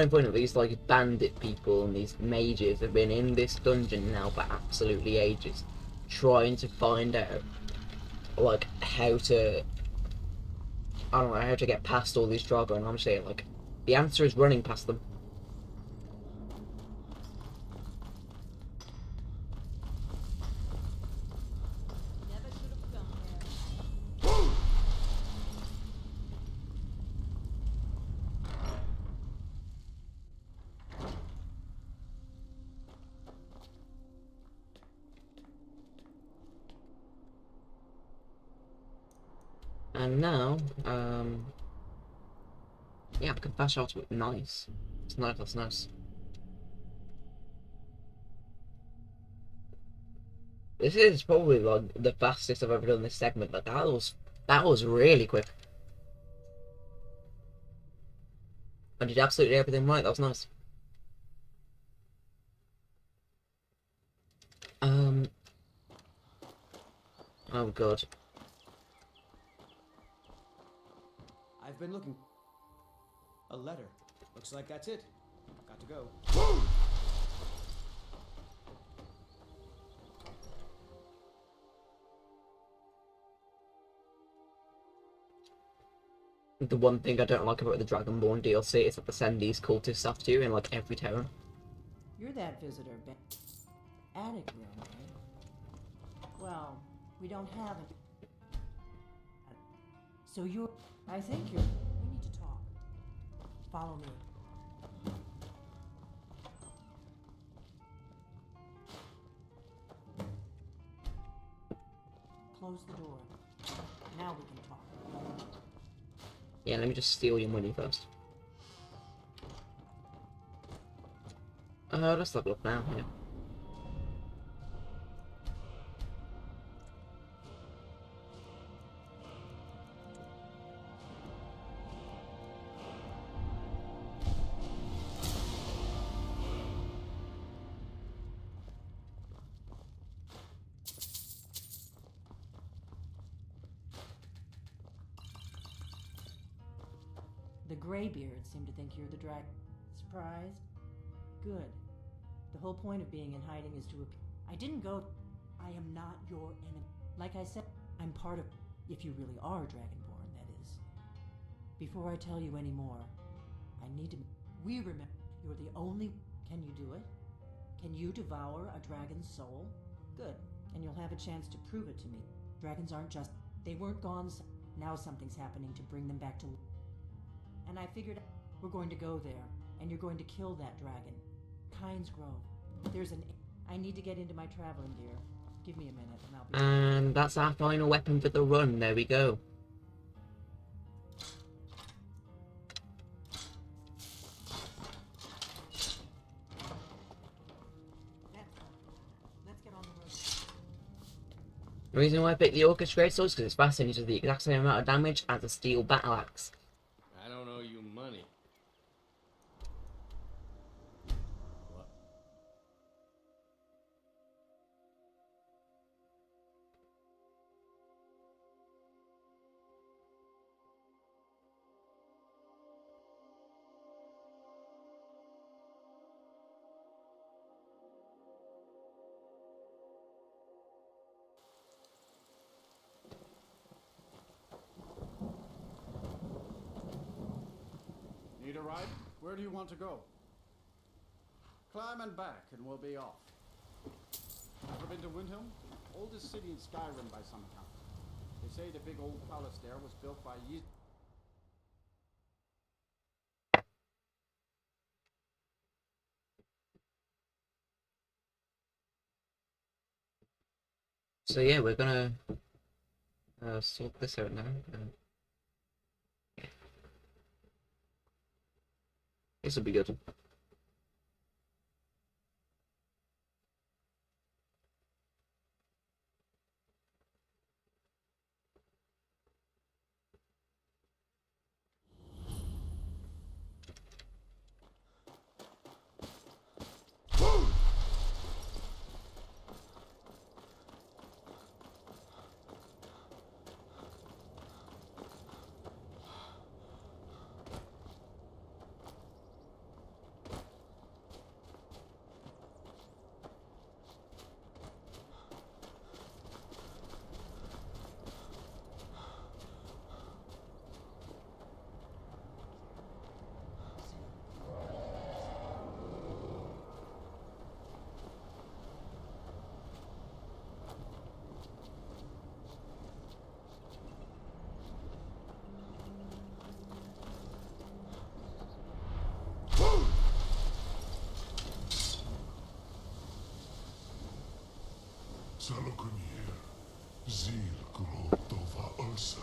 Point of these like bandit people and these mages have been in this dungeon now for absolutely ages, trying to find out like how to, I don't know, how to get past all these Drago, and I'm saying like the answer is running past them. Never should have come there. And now, yeah, I can fast out to it. Nice. It's nice, that's nice. This is probably like the fastest I've ever done this segment, but that was really quick. I did absolutely everything right, that was nice. Oh god. I've been looking. A letter. Looks like that's it. Got to go. The one thing I don't like about the Dragonborn DLC is that they send these cultist stuff to you in like every town. You're that visitor, attic room, right? Well, we don't have it. So you're... I think you're... We need to talk. Follow me. Close the door. Now we can talk. Yeah, let me just steal your money first. Let's level up now, yeah. The Greybeards seem to think you're the dragon. Surprised? Good. The whole point of being in hiding is to I didn't go... I am not your enemy. Like I said, I'm part of... If you really are Dragonborn, that is. Before I tell you any more, I need to... We remember you're the only... Can you do it? Can you devour a dragon's soul? Good. And you'll have a chance to prove it to me. Dragons aren't just... They weren't gone... Now something's happening to bring them back to... And I figured we're going to go there, and you're going to kill that dragon. Kynes Grove. There's an... I need to get into my traveling gear. Give me a minute, and I'll be... And that's our final weapon for the run. There we go. Let's get on the road. The reason why I picked the Orcish Greatsword is because it's fast and it does the exact same amount of damage as a steel battle axe. I don't owe you money. What? Need a ride? Where do you want to go? Climb and back, and we'll be off. Ever been to Windhelm? Oldest city in Skyrim by some account. They say the big old palace there was built by So yeah, we're gonna sort this out now. This will be good. Salokunier, Zil Grotova Ursa.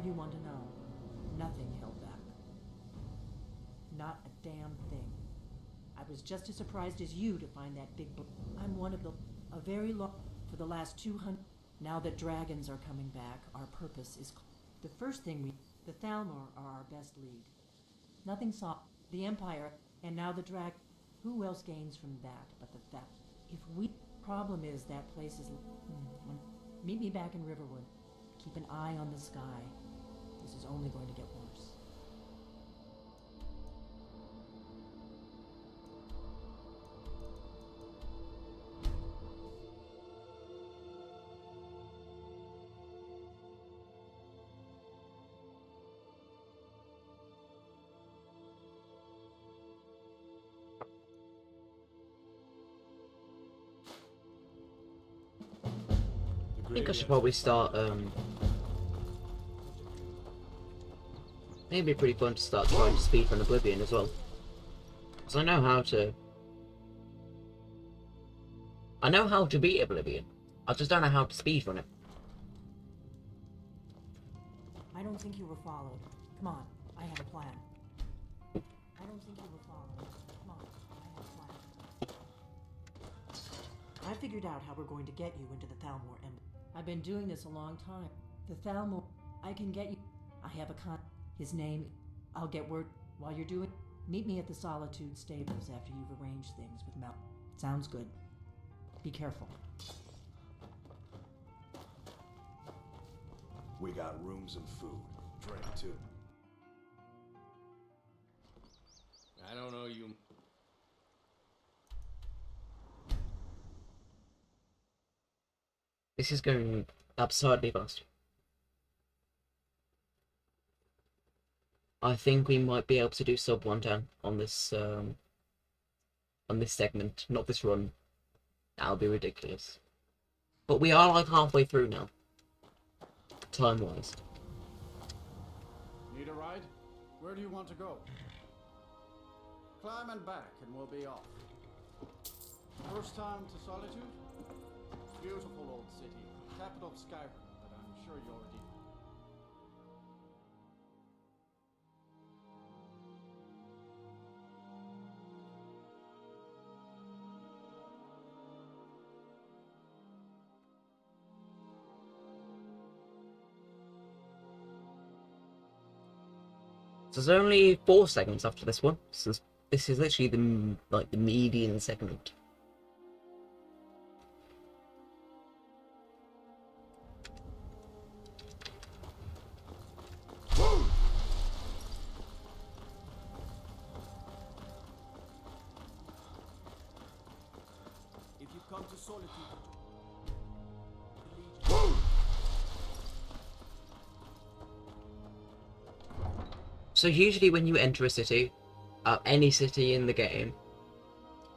you want to know. Nothing held back. Not a damn thing. I was just as surprised as you to find that big book. I'm one of a very long, for the last 200. Now that dragons are coming back, our purpose is the first thing the Thalmor are our best lead. Nothing saw the Empire, and now the drag. Who else gains from that but the Thal? If we problem is that place is. Meet me back in Riverwood. Keep an eye on the sky. This is only going to get worse. I think I should probably start, maybe it'd be pretty fun to start trying to speedrun Oblivion as well. Because I know how to beat Oblivion. I just don't know how to speedrun it. I don't think you were followed. Come on, I have a plan. I don't think you were followed. Come on, I have a plan. I figured out how we're going to get you into the Thalmor Embassy. I've been doing this a long time. The Thalmor, I can get you. I have a his name. I'll get word while you're doing. Meet me at the Solitude Stables after you've arranged things with Mel. Sounds good. Be careful. We got rooms and food. Drink, too. I don't know you. This is going absurdly fast. I think we might be able to do sub 110 on this segment, not this run. That'll be ridiculous. But we are like halfway through now, time-wise. Need a ride? Where do you want to go? Climb and back and we'll be off. First time to Solitude? Beautiful old city, capital of Skyrim, but I'm sure you already. So there's only 4 segments after this one. So this is literally the median segment. If you come to Solitude, So usually when you enter a city, any city in the game,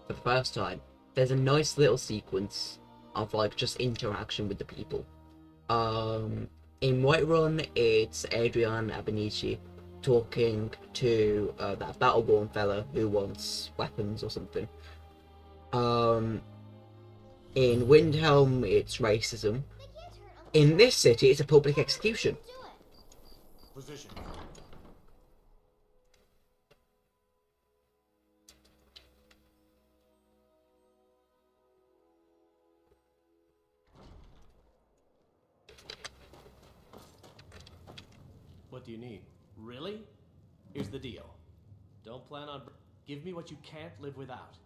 for the first time, there's a nice little sequence of like just interaction with the people. In Whiterun, it's Adrian Abenici talking to that Battleborn fella who wants weapons or something. In Windhelm, it's racism. In this city, it's a public execution. Position. What do you need? Really? Here's the deal. Don't plan on... Give me what you can't live without.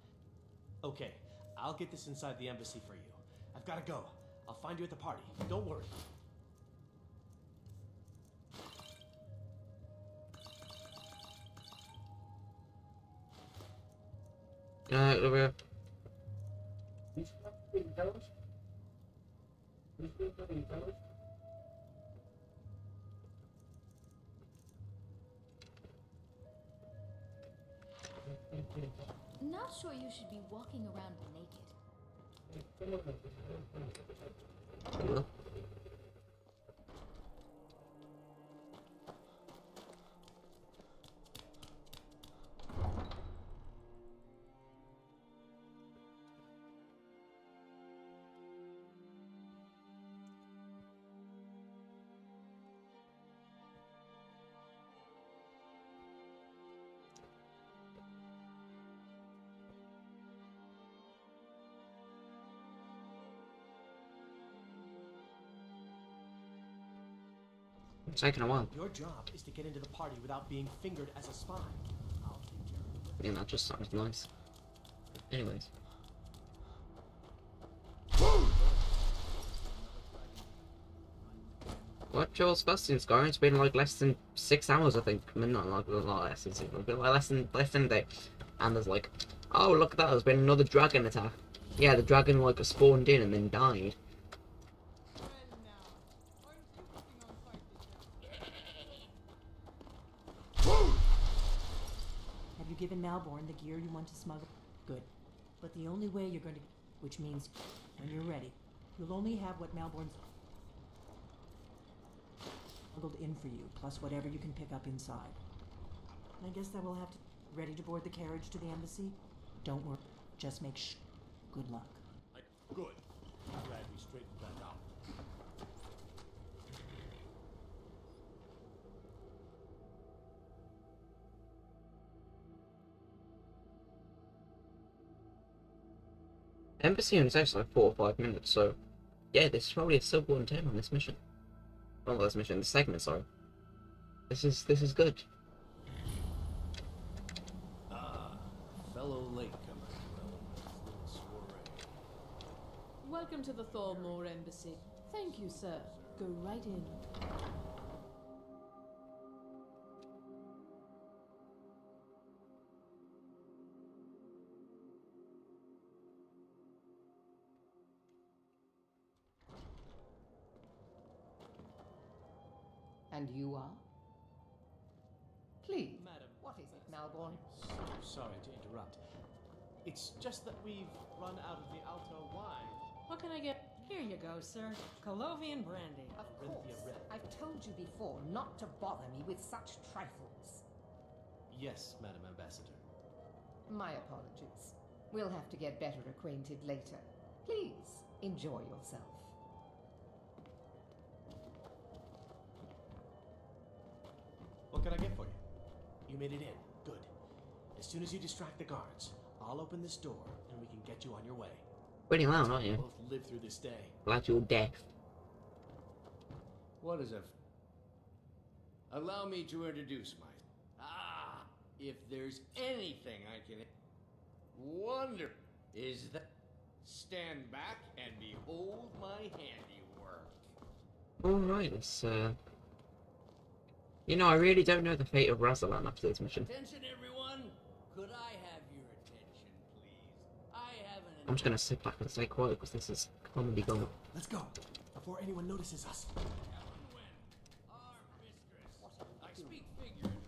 Okay, I'll get this inside the embassy for you. I've gotta go. I'll find you at the party. Don't worry. Over. Not sure you should be walking around naked. It's taking a while. Your job is to get into the party without being fingered as a spy. I'll take care of it. Yeah, that just sounds nice. Anyways. What, Joel's fast in Skyrim? It's been like less than 6 hours, I think. I mean, not like less than 6, it's been like less than a day. And there's like, oh, look at that, there's been another dragon attack. Yeah, the dragon like spawned in and then died. Have you given Malborn the gear you want to smuggle? Good. But the only way you're going to... Which means, when you're ready, you'll only have what Malborn's smuggled in for you, plus whatever you can pick up inside. I guess that we'll have to... Ready to board the carriage to the embassy? Don't worry. Just make good luck. Good. I'm glad we straightened that out. Embassy only takes like 4 or 5 minutes, so yeah, this is probably a sub 110 on this mission. Well, not this mission, this segment, sorry. This is good. Fellow latecomer, well, soiree. Welcome to the Thormore Embassy. Thank you, sir. Go right in. And you are? Please. Madam. What is it, Malborn? So sorry to interrupt. It's just that we've run out of the Alto wine. What can I get? Here you go, sir. Colovian brandy. Of Corinthia course. Red. I've told you before not to bother me with such trifles. Yes, Madam Ambassador. My apologies. We'll have to get better acquainted later. Please, enjoy yourself. What can I get for you? You made it in. Good. As soon as you distract the guards, I'll open this door and we can get you on your way. Pretty loud, aren't you? We'll both live through this day. Glad you're deaf. What is a... Allow me to introduce myself. If there's anything I can... Wonder... Is that... Stand back and behold my handiwork. Alright, let's, You know, I really don't know the fate of Razalan after this mission. Attention, everyone! Could I have your attention, please? I have an... I'm just gonna sit back and stay quiet because this is comedy gold. Let's go, before anyone notices us. Our mistress. I speak figuratively.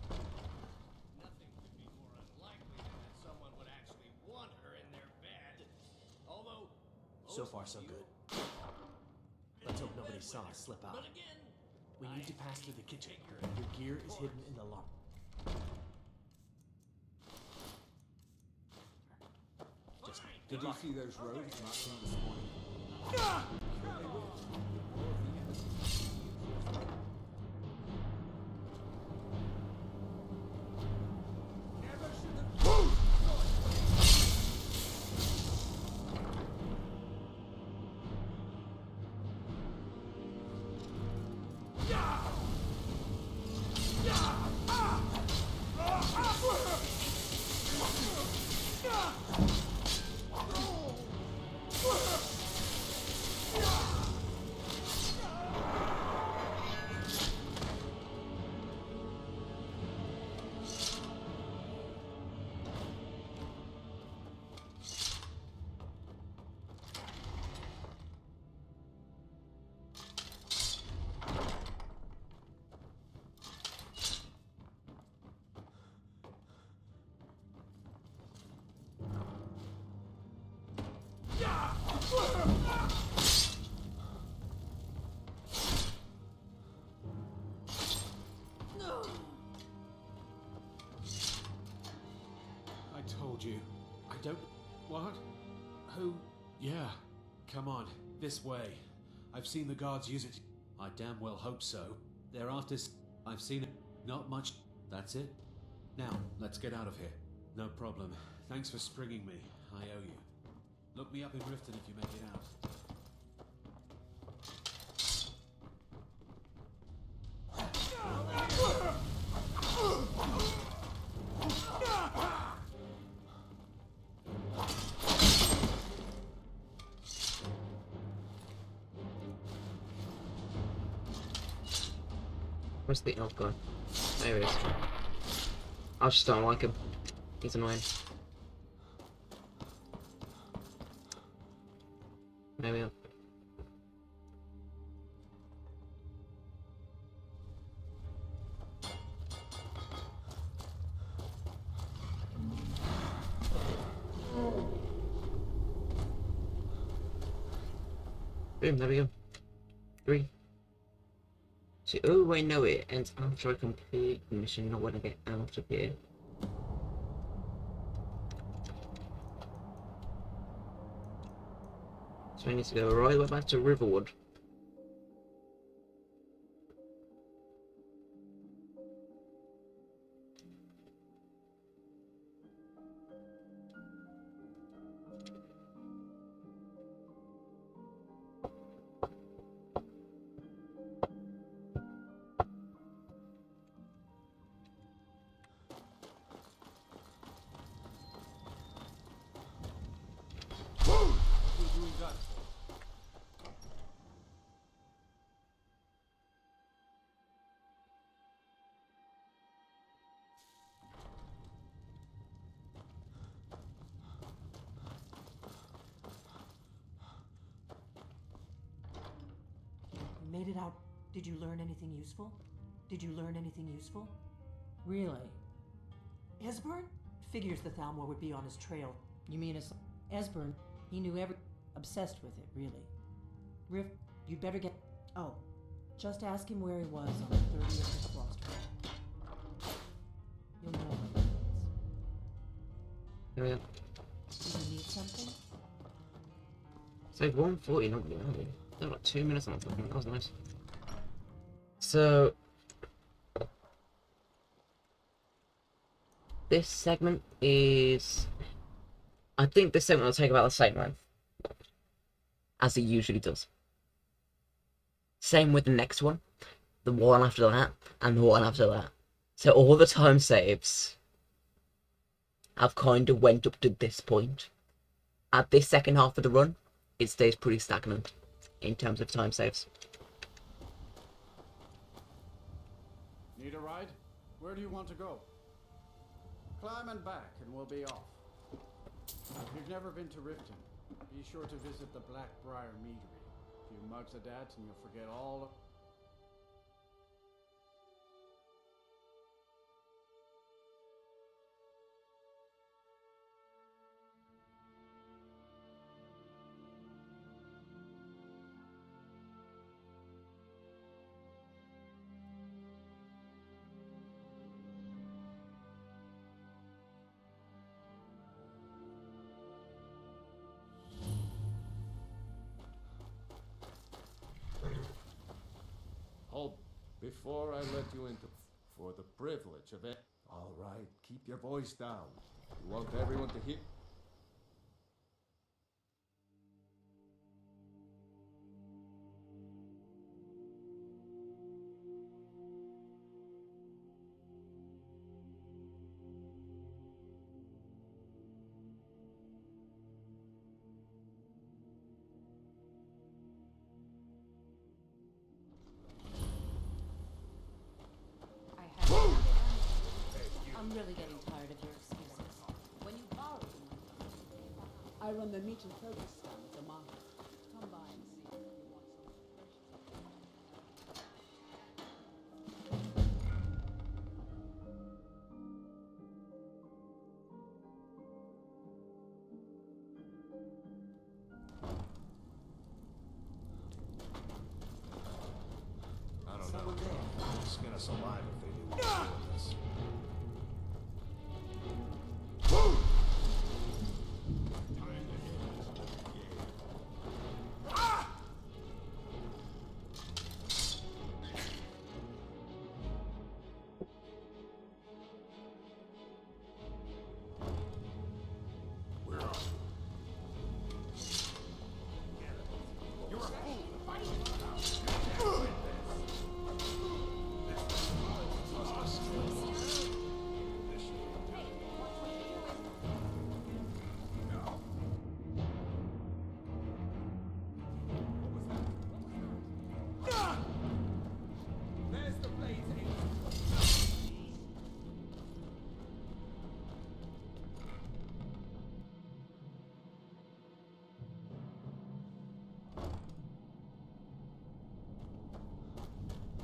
Nothing could be more unlikely than that someone would actually want her in their bed. Although... So far, so good. Let's hope nobody saw us slip out. But again... We need to pass through the kitchen. Your gear is hidden in the lock. Just Did you see those roads marching this morning? I told you. I don't... What? Who? Yeah. Come on. This way. I've seen the guards use it. I damn well hope so. They're after... I've seen it. Not much. That's it. Now, let's get out of here. No problem. Thanks for springing me. I owe you. Look me up in Riften if you make it out. Where's the elf guy? There he is. I just don't like him. He's annoying. Maybe not. Boom, there we go. 3. 2. Oh, wait, no, it ends after I complete the mission, not when I get out of here. So I need to go right the way back to Riverwood. You made it out. Did you learn anything useful? Did you learn anything useful? Really? Esbern? Figures the Thalmor would be on his trail. You mean Esbern? He knew every... Obsessed with it, really. Riff, you'd better get... Oh, just ask him where he was on the 30th of Frostfall. You'll know what it Yeah. means. Do you need something? It's like 1:40, not really. They're like 2 minutes on the fucking. That was nice. So this segment is. I think this segment will take about the same length as it usually does. Same with the next one, the one after that, and the one after that. So all the time saves have kind of went up to this point. At this second half of the run, it stays pretty stagnant in terms of time saves. Need a ride? Where do you want to go? Climb and back and we'll be off. If you've never been to Riften, be sure to visit the Blackbriar Meadery. A few mugs of that and you'll forget all of... Hold. Before I let you into... For the privilege of it... All right, keep your voice down. You want everyone to hear... I'm really getting tired of your excuses. When you borrow I run the meat and produce stand at the market. Come by and see if you want some fresh. I don't know. They'll skin us alive if they knew we were doing this.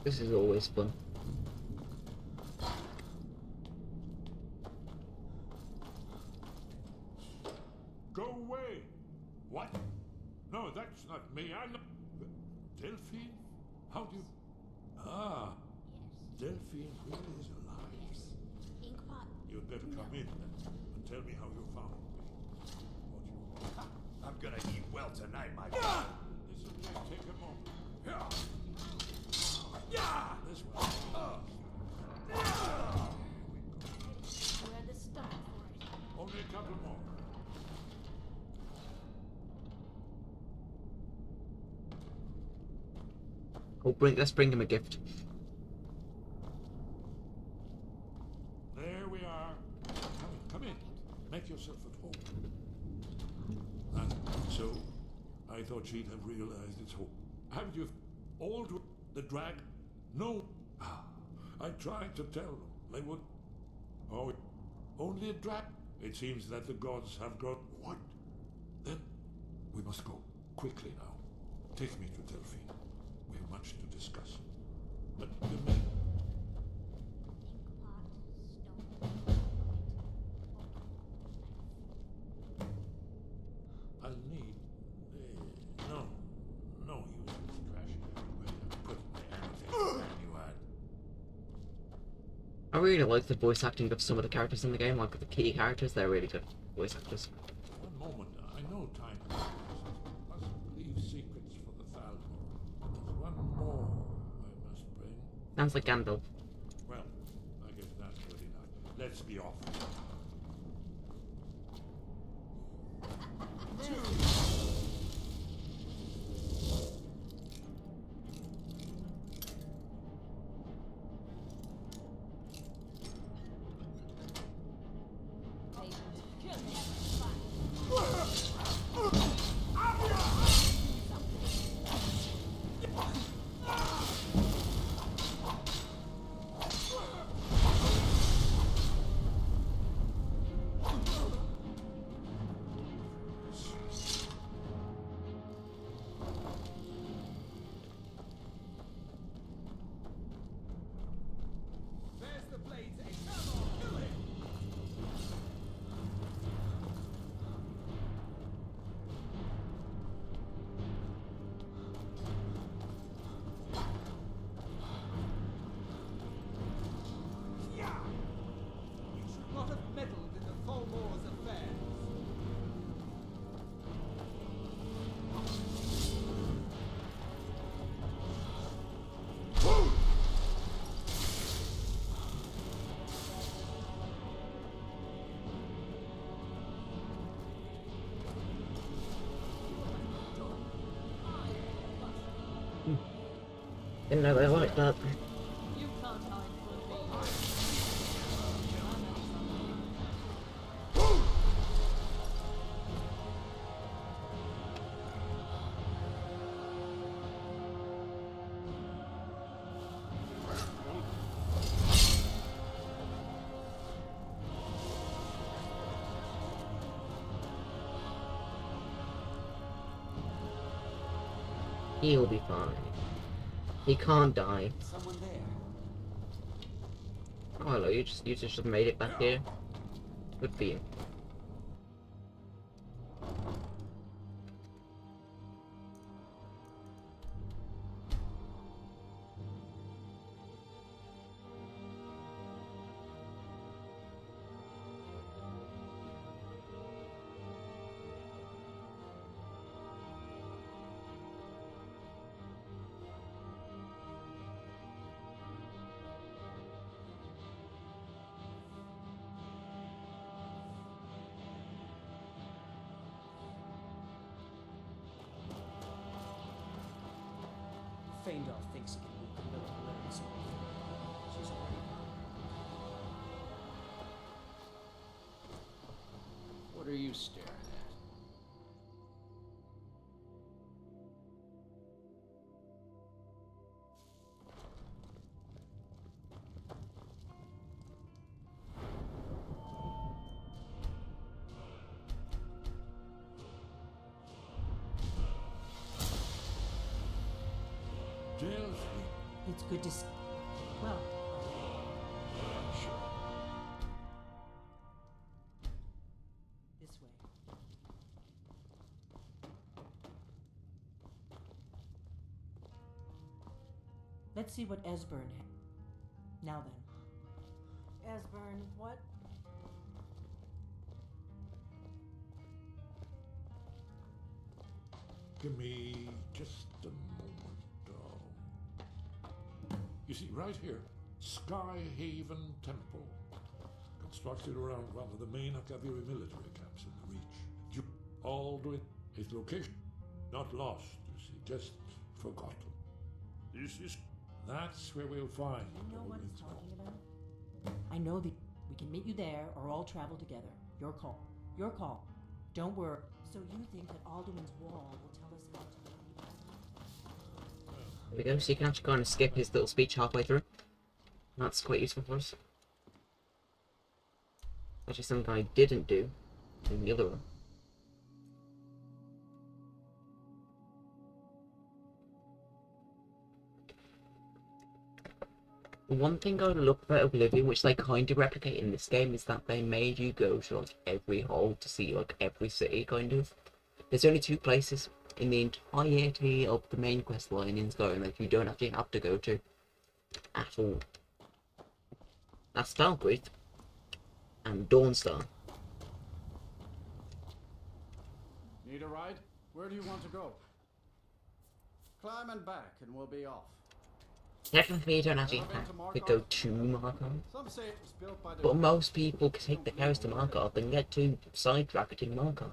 This is always fun. Go away! What? No, that's not me. I'm not... Delphine? How do you... Ah. Delphine really is alive. Yes. Inkpot. You'd better come in and tell me how you found me. What you... I'm gonna eat well tonight, my This will just take a moment. This one. Where the start for it. Only a couple more. Oh, let's bring him a gift. There we are. Come in. Make yourself at home. And so, I thought she'd have realized its home. Haven't you all to the drag? No. I tried to tell them. They would. Oh, only a drag. It seems that the gods have grown. What? Then we must go quickly now. Take me to Delphine. We have much to discuss. But you may. I'll need. No use of trash. Put anything you had. I really like the voice acting of some of the characters in the game, like the key characters. They're really good voice actors. One moment. I know time passes. Must leave secrets for the Thalmor. There's one more I must bring. Sounds like Gandalf. Well, I guess that's good enough. Let's be off. Not have meddled in the Thalmor's affairs. Didn't know they like that. You can't hide from me. He'll be fine. He can't die. Someone there. Oh, hello, you just made it back here. Good for you. Feindar thinks he can move the military around so she's already gone. What are you staring at? Delphine. It's good to see. Well, this way. Let's see what Esbern had. Now then. Esbern, what? Give me just a moment. You see, right here, Skyhaven Temple. Constructed around one of the main Akaviri military camps in the Reach. Alduin, his location, not lost, you see, just forgotten. That's where we'll find You know what Alduin's he's talking home. about? I know that we can meet you there or all travel together. Your call. Your call. Don't worry. So you think that Alduin's wall will tell us how to... There we go, so you can actually kind of skip his little speech halfway through. That's quite useful for us. Actually, something I didn't do in the other one. One thing I love about Oblivion, which they kind of replicate in this game, is that they made you go to like every hole to see like every city, kind of. There's only 2 places in the entirety of the main quest line in Skyrim that you don't actually have to go to at all. That's Stargate and Dawnstar. Need a ride? Where do you want to go? Climb and back and we'll be off. Technically, you don't actually have to go to Markov, Some say it was built by the... but most people can take the cows to Markov and get to sidetracked in Markov.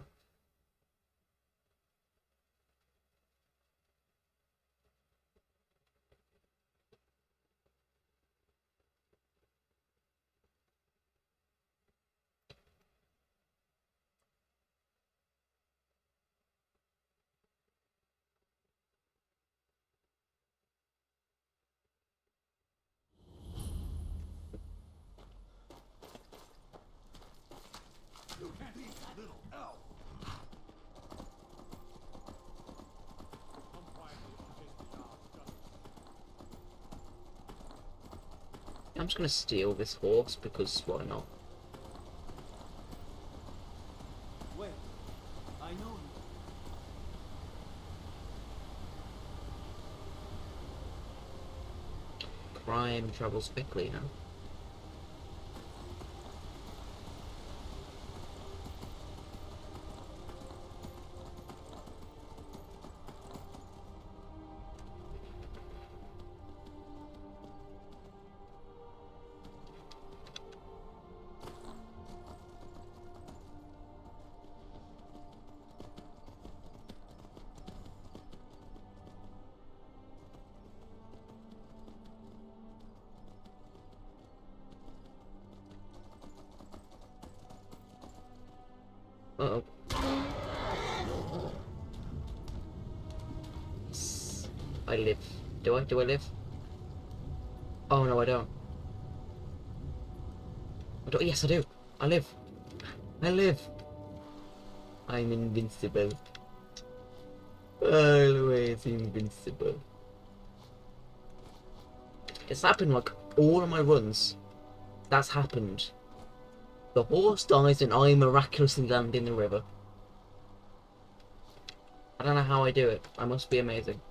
You can't eat, little elf! I'm just gonna steal this horse because why not? Wait, I know you. Crime travels quickly now. Uh-oh. I live. Do I? Do I live? Oh no, I don't. Yes, I do. I live. I live. I'm invincible. Always invincible. It's happened like all of my runs. That's happened. The horse dies and I miraculously land in the river. I don't know how I do it. I must be amazing.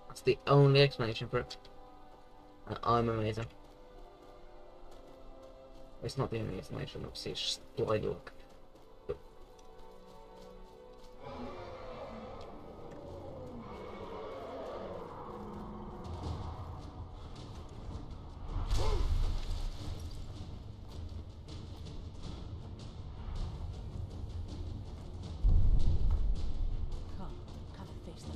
That's the only explanation for it. I'm amazing. It's not the only explanation, obviously, it's just blind luck. Come and face the...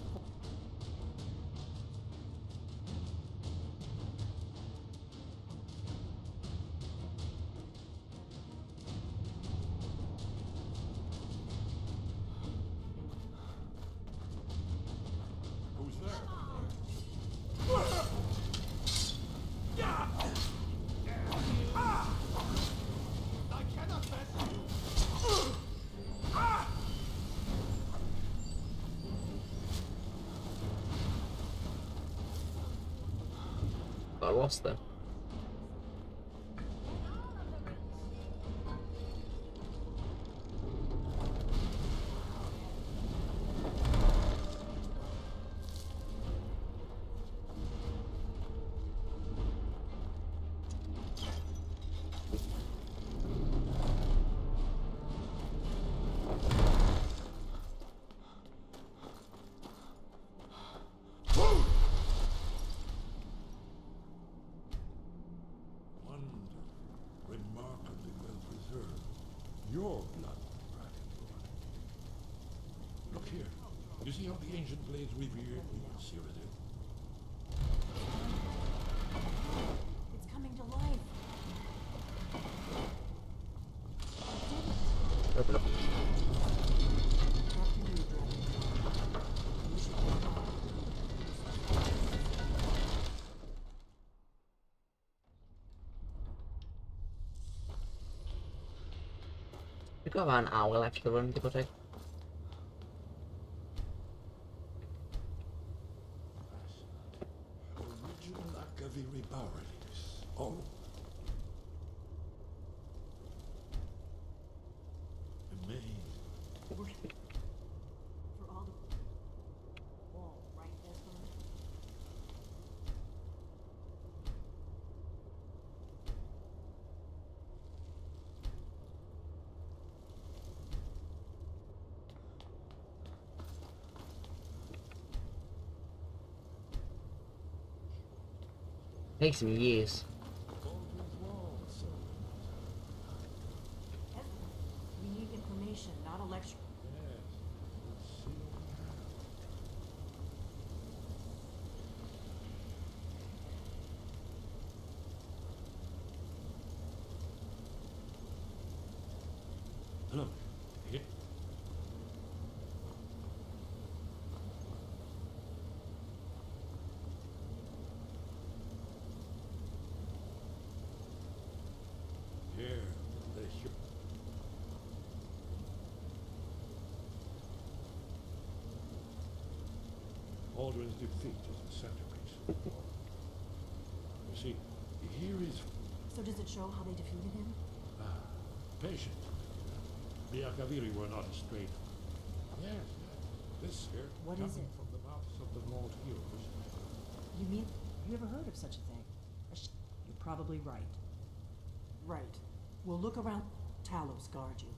I lost them. Remarkably well preserved. Your blood, Dragonborn. Look here. You see how the ancient blades revered Cyrodiil? It's coming to life. Open up. We've got about an hour left to run, give or take. Original Akaviri bas reliefs. Oh. Amazing. For all the wall, right, Desmond? Takes me years. We need information, not a lecture. Look, here. Here, the Aldrin's defeat is the centerpiece of the war. You see, here is... So does it show how they defeated him? Patient. The Akaviri were not astray. Yes, this here, What coming is it? from the mouths of the Lord heroes. You mean, have you ever heard of such a thing? You're probably right. Right. We'll look around. Talos guard you.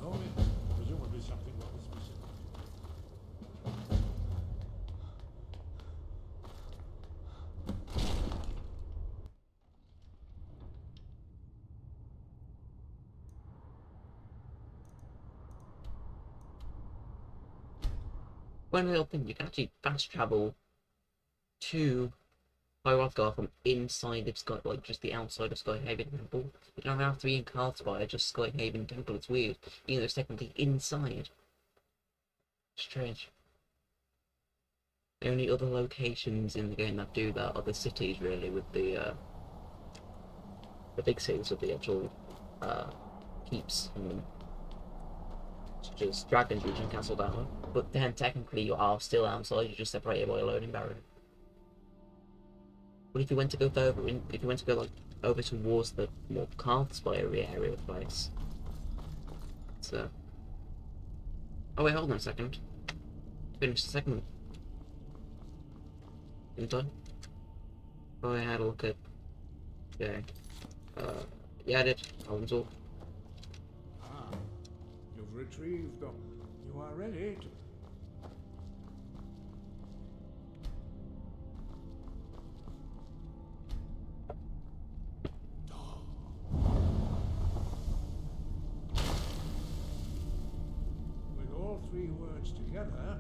Oh, yes. Presumably something rather specific. One little thing, you can actually fast travel to Hrothgar from inside of Sky, like just the outside of Skyhaven Temple. You don't have to be in Karlspire, just Skyhaven Temple. It's weird, even though it's technically inside. Strange. The only other locations in the game that do that are the cities, really, with the big cities with the actual keeps in them. Such as Dragon's Reach and Castle Down. But then technically you are still outside, you're just separated by a loading barrier. But if you went to go further in, if you went to go like over towards the more Karlspire area of the place, so. Oh wait, hold on a second. Finish the second. Didn't I? Oh, I had a look at. Okay. Yeah, I did. Owen's all. You've retrieved them. You are ready to... With all three words together...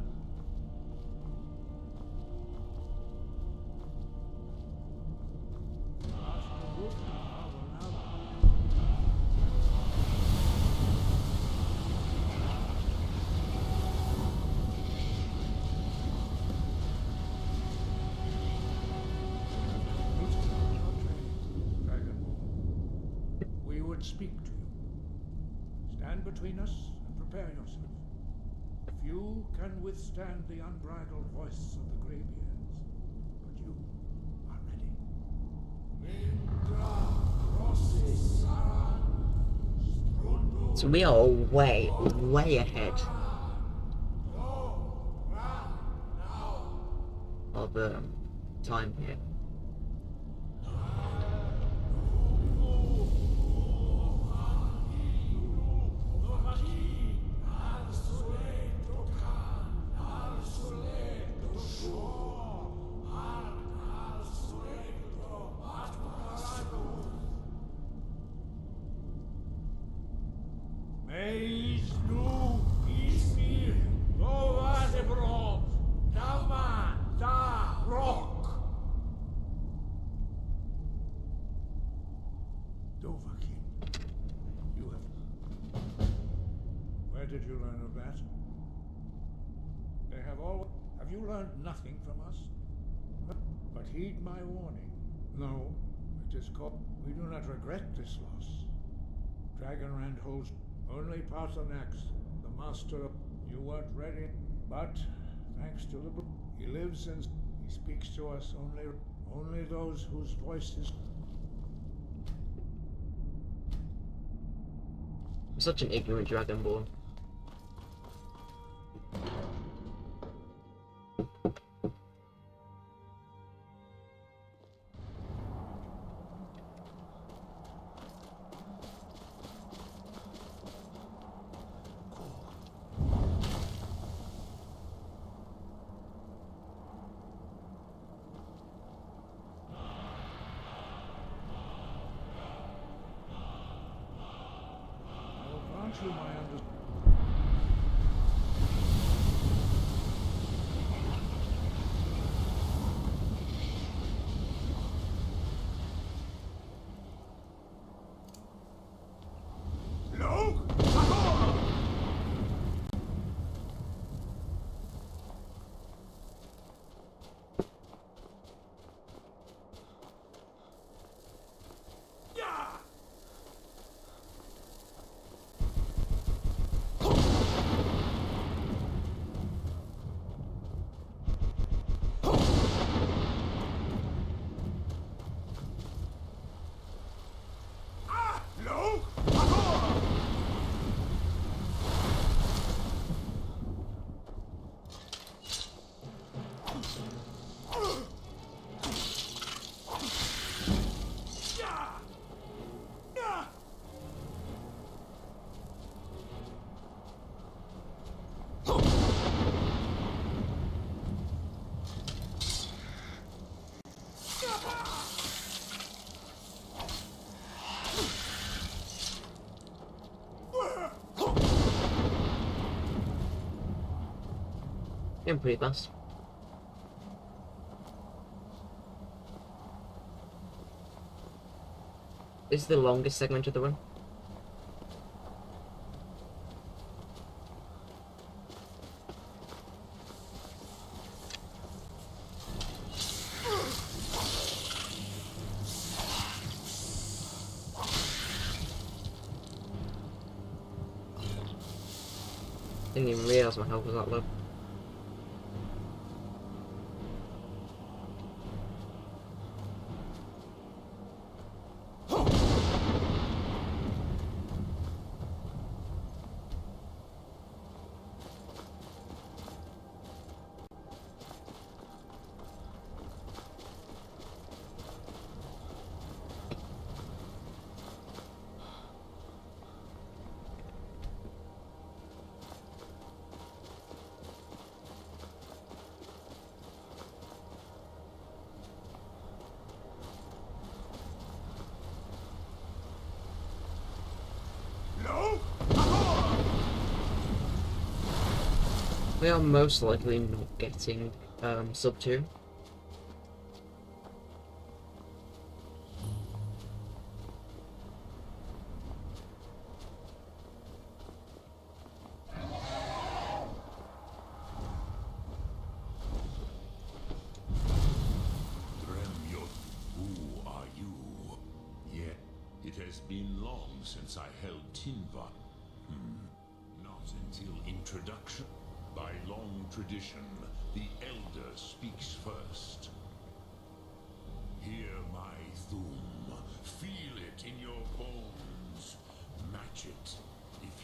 We would speak to you. Stand between us and prepare yourself. Few can withstand the unbridled voice of the Greybeards, but you are ready. So we are way, way ahead of time here. Meis nu ismir novadebrom dama da rock. Dovahkiin, you have. Where did you learn of that? They have all. Have you learned nothing from us? But heed my warning. No, it is called. We do not regret this loss. Dragonrand holds only Paarthurnax, the master of. You weren't ready, but thanks to the book, he lives and he speaks to us only those whose voices. I'm such an ignorant dragonborn. Grant you my understanding. Getting pretty fast. This is the longest segment of the run. Didn't even realise my health was that low. We are most likely not getting sub 2. Dremyot, who are you? Yet, it has been long since I held Tinva. Not until introduction. By long tradition, the Elder speaks first. Hear my Thum. Feel it in your bones. Match it, if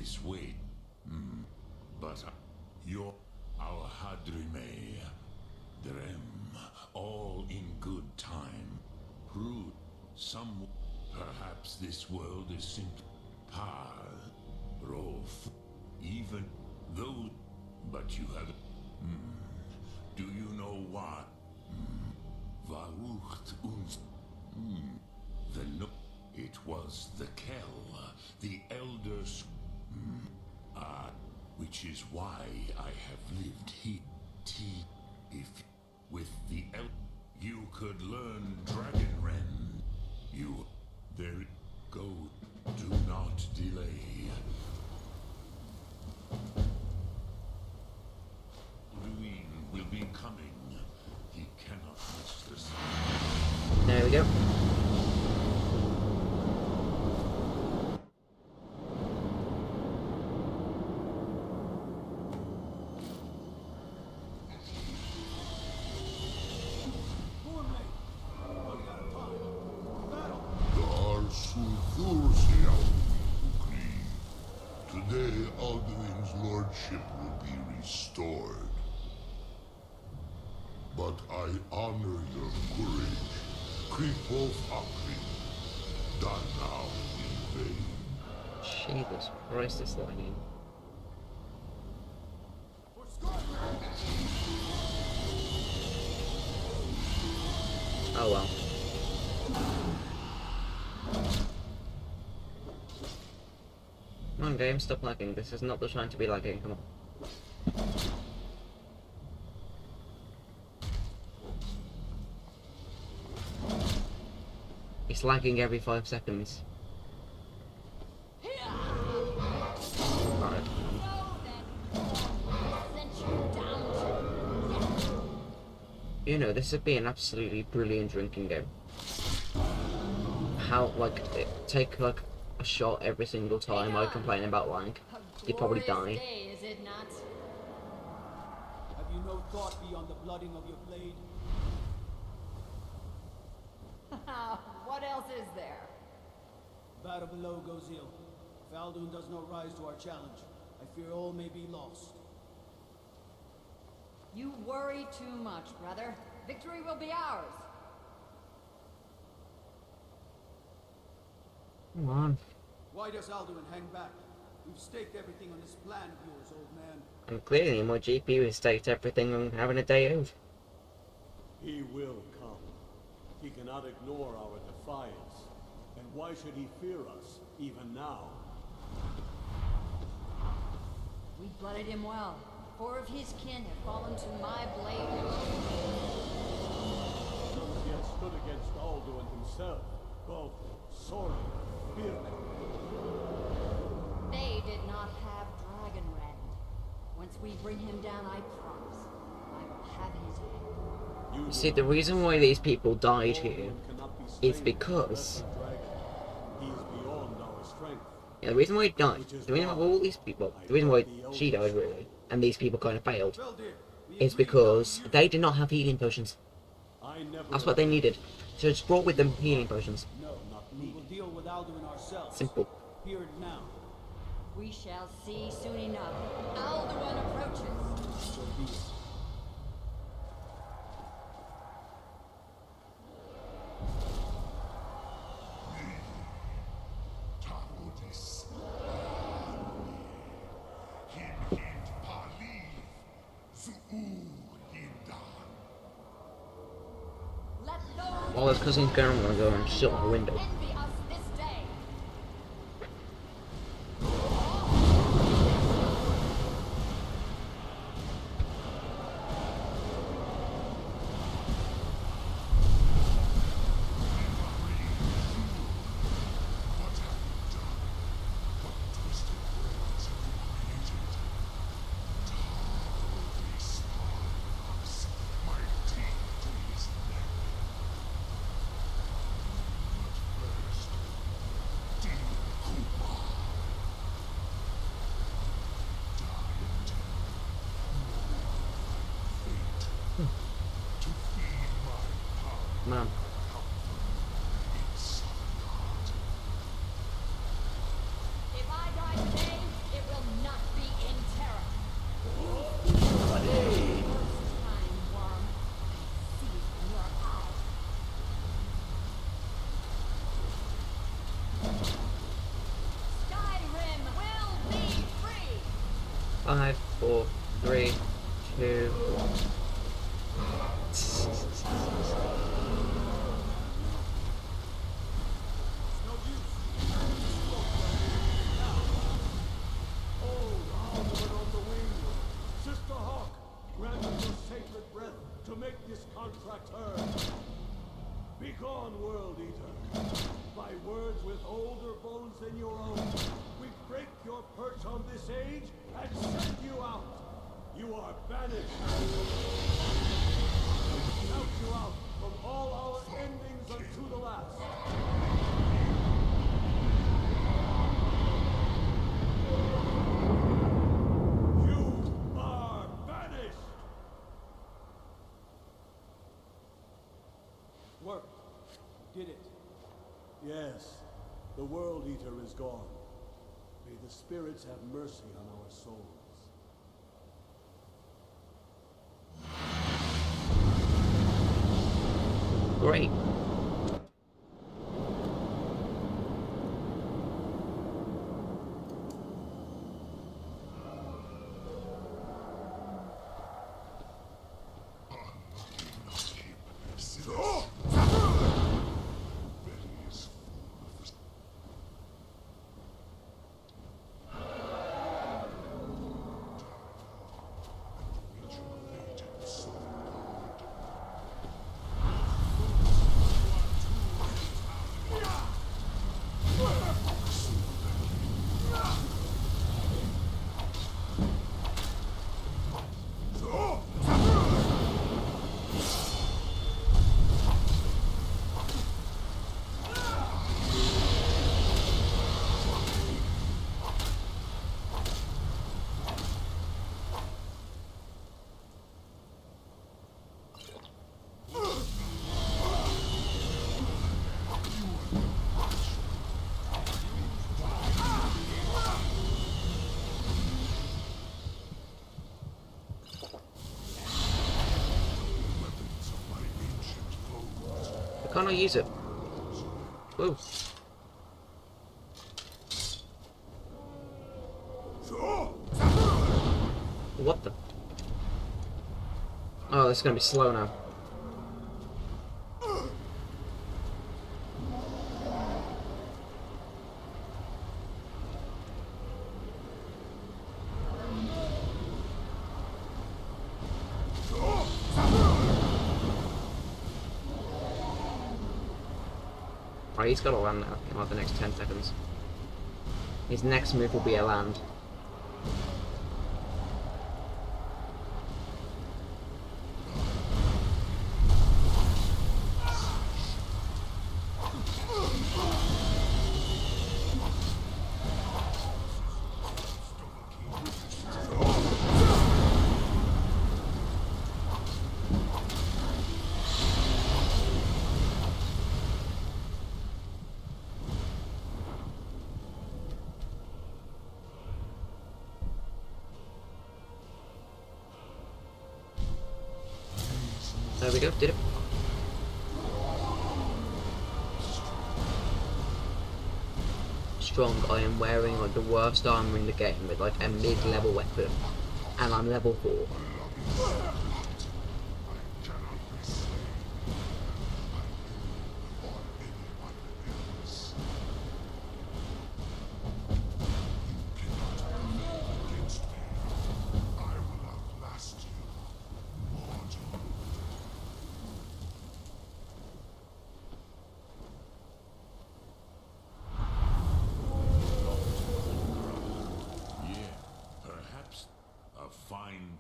this way. But your our Hadrime, Drem, all in good time. Prude, some perhaps this world is simply par, rof, even though, but you have. Do you know what? Varucht uns. The no. It was the Kel, the elders. Which is why I have lived here. If with the you could learn Dragonren, you there go. Do not delay. Luin will be coming. He cannot miss the sun. There we go. Today, Alduin's lordship will be restored. But I honor your courage. Creepwolf Akri. Die now in vain. Jesus Christ, this lightning. Oh well. Come on, game, stop lagging. This is not the time to be lagging, come on. It's lagging every 5 seconds. Right. You know, this would be an absolutely brilliant drinking game. How, like, take, like, a shot every single time I complain about lag. You'd probably die. Day, is it not? Have you no thought beyond the blooding of your blade? What else is there? Battle below goes ill. If Aldun does not rise to our challenge, I fear all may be lost. You worry too much, brother. Victory will be ours. Come on. Why does Alduin hang back? We've staked everything on this plan of yours, old man. And clearly my GPU has staked everything on having a day out. He will come. He cannot ignore our defiance. And why should he fear us, even now? We blooded him well. 4 of his kin have fallen to my blade. Some yet stood against Alduin himself. Both Sorin, Birk. They did not have Dragonren. Once we bring him down, I promise, I will have his head. You see, the reason why these people died here is because... Yeah, the reason why he died, the reason why all these people, the reason why she died really, and these people kind of failed, is because they did not have healing potions. That's what they needed. So just brought with them healing potions. We will deal with Alduin ourselves. Simple. Here and now. We shall see soon enough. Alduin approaches. So be it. While his cousin's going, I'm gonna go and sit on the window. Man. If I die today, it 5, 4, 3, 2, 1. Sister Hawk, grant me your sacred breath to make this contract heard. Begone, World Eater. By words with older bones than your own, we break your perch on this age and send you out. You are banished. We shout you out from all our endings unto the last. You are banished. Worked. Did it. Yes, the World Eater is gone. May the spirits have mercy on our souls. Great. Can't I use it? Whoa. What the? Oh, this is gonna be slow now. Right, he's got to land now in like the next 10 seconds. His next move will be a land. There we go, did it. Strong, I am wearing like the worst armor in the game with like a mid-level weapon, and I'm level 4.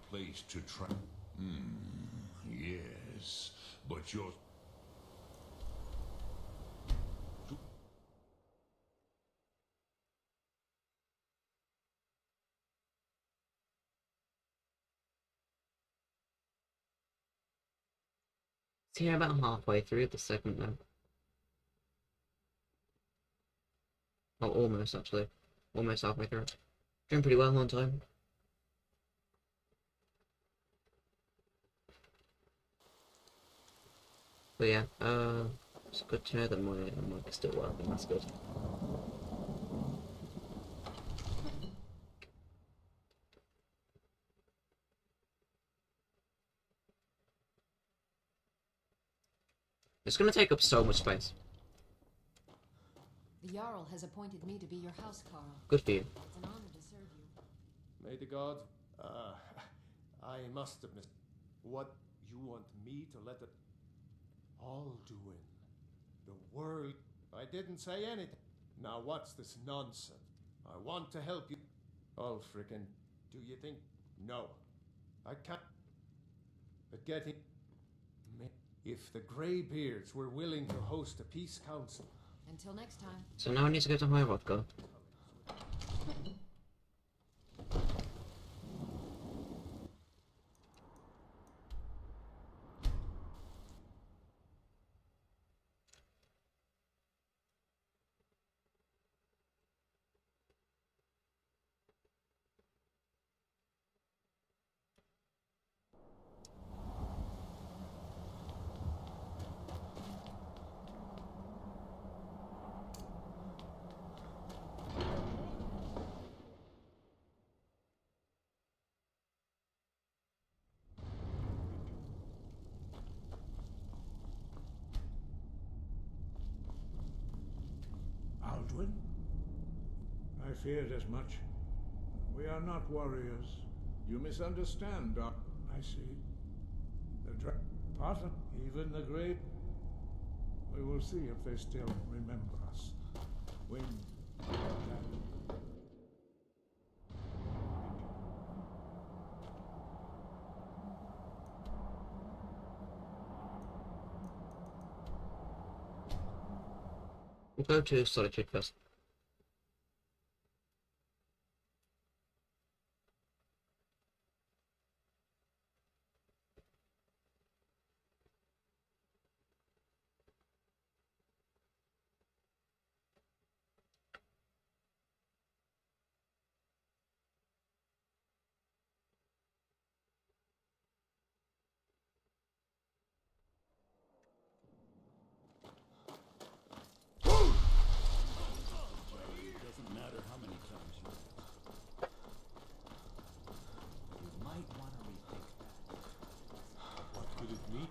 Place to try. Yes, but you're. See, I'm about halfway through the segment now. Oh, almost actually. Almost halfway through. Doing pretty well on time. But yeah, it's good to know that my mic is still working, that's good. It's gonna take up so much space. The Jarl has appointed me to be your housecarl. Good for you. It's an honor to serve you. May the god. I must have missed. What you want me to let it. Alduin. The world. I didn't say anything. Now what's this nonsense? I want to help you. Oh, frickin'. Do you think? No. I can't. But getting. If the Greybeards were willing to host a peace council. Until next time. So now I need to go to my vodka. Alduin? I feared as much. We are not warriors. You misunderstand, Doc. I see. The Potter, even the great. We will see if they still remember us. When We'll go to Solitude first. Doesn't matter how many times you might want to rethink that. What could it mean?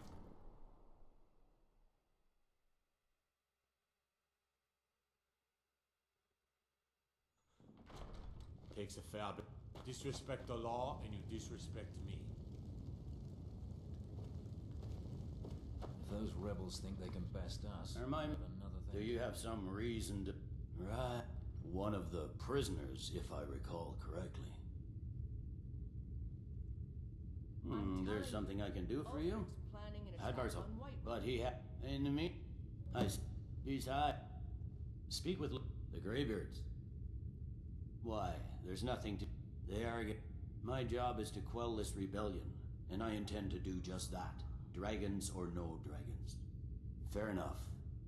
Takes a fair bit. Disrespect the law and you disrespect me. If those rebels think they can best us, Remind me, another do thing. you have some reason to... Right. One of the prisoners, if I recall correctly. There's something I can do for you? Hadvar's but he had... In the me... He's high. Speak with the Greybeards. Why, there's nothing to... They are... My job is to quell this rebellion, and I intend to do just that. Dragons or no dragons. Fair enough.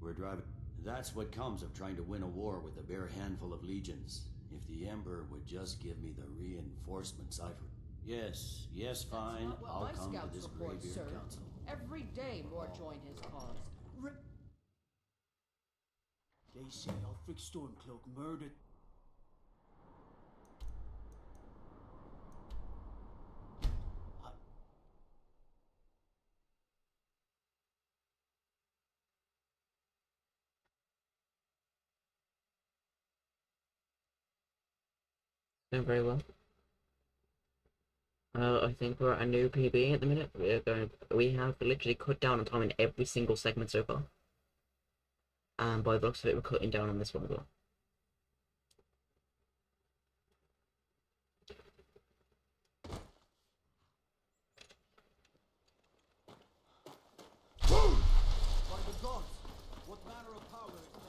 We're driving... That's what comes of trying to win a war with a bare handful of legions. If the Emperor would just give me the reinforcements I've... Yes, fine. Not what I'll my come to scouts this report, Greybeard sir. Council. Every day more join his cause. They say Ulfric Stormcloak murdered. Doing very well. I think we're at a new PB at the minute. We have literally cut down on time in every single segment so far. And by the looks of it, we're cutting down on this one as well. By the gods, what manner of power is that?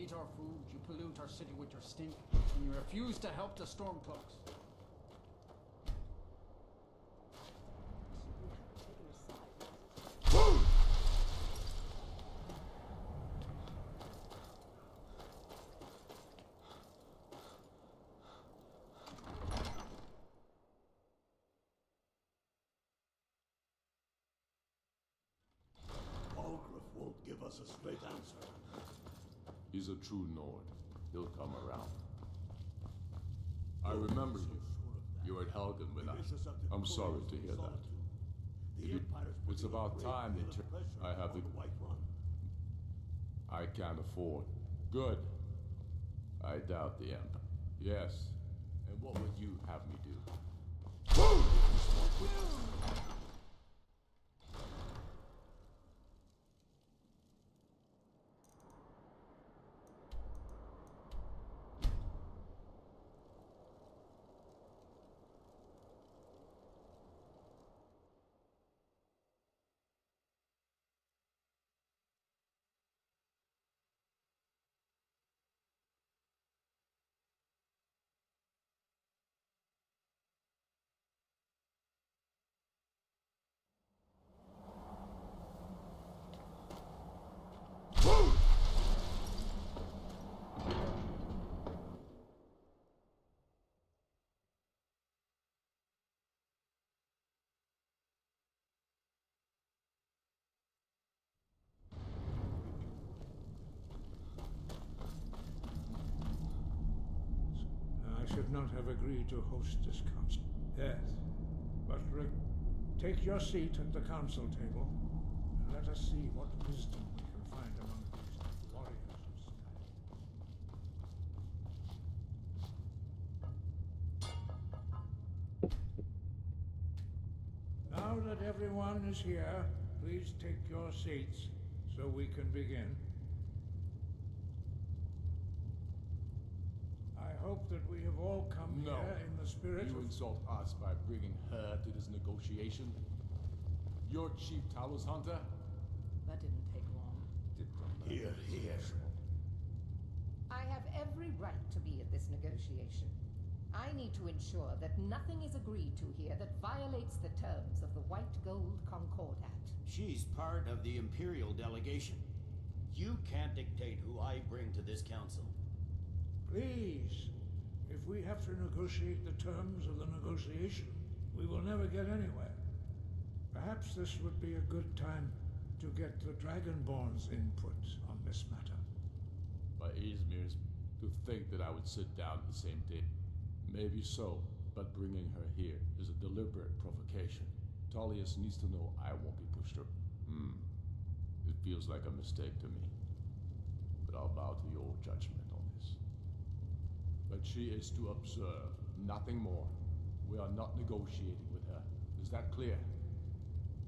eat our food, you pollute our city with your stink, and you refuse to help the Stormcloaks. Ulgrif won't give us a straight answer. He's a true Nord. He'll come around. I remember you. You were at Helgen with us. I'm sorry to hear that. It's about time they turn. I have the White One. I can't afford. Good. I doubt the Empire. Yes. And what would you have me do? I should not have agreed to host this council. Yes. But Rick, take your seat at the council table, and let us see what wisdom we can find among these warriors of Skyrim. Now that everyone is here, please take your seats so we can begin. I hope that we have all come here in the spirit You of... insult us by bringing her to this negotiation? You're Chief Talos Hunter? That didn't take long. Here, here. I have every right to be at this negotiation. I need to ensure that nothing is agreed to here that violates the terms of the White Gold Concordat. She's part of the Imperial delegation. You can't dictate who I bring to this council. Please, if we have to negotiate the terms of the negotiation, we will never get anywhere. Perhaps this would be a good time to get the Dragonborn's input on this matter. By Izmir's, to think that I would sit down at the same table. Maybe so, but bringing her here is a deliberate provocation. Tullius needs to know I won't be pushed her. It feels like a mistake to me. But I'll bow to your judgment on this. But she is to observe, nothing more. We are not negotiating with her. Is that clear?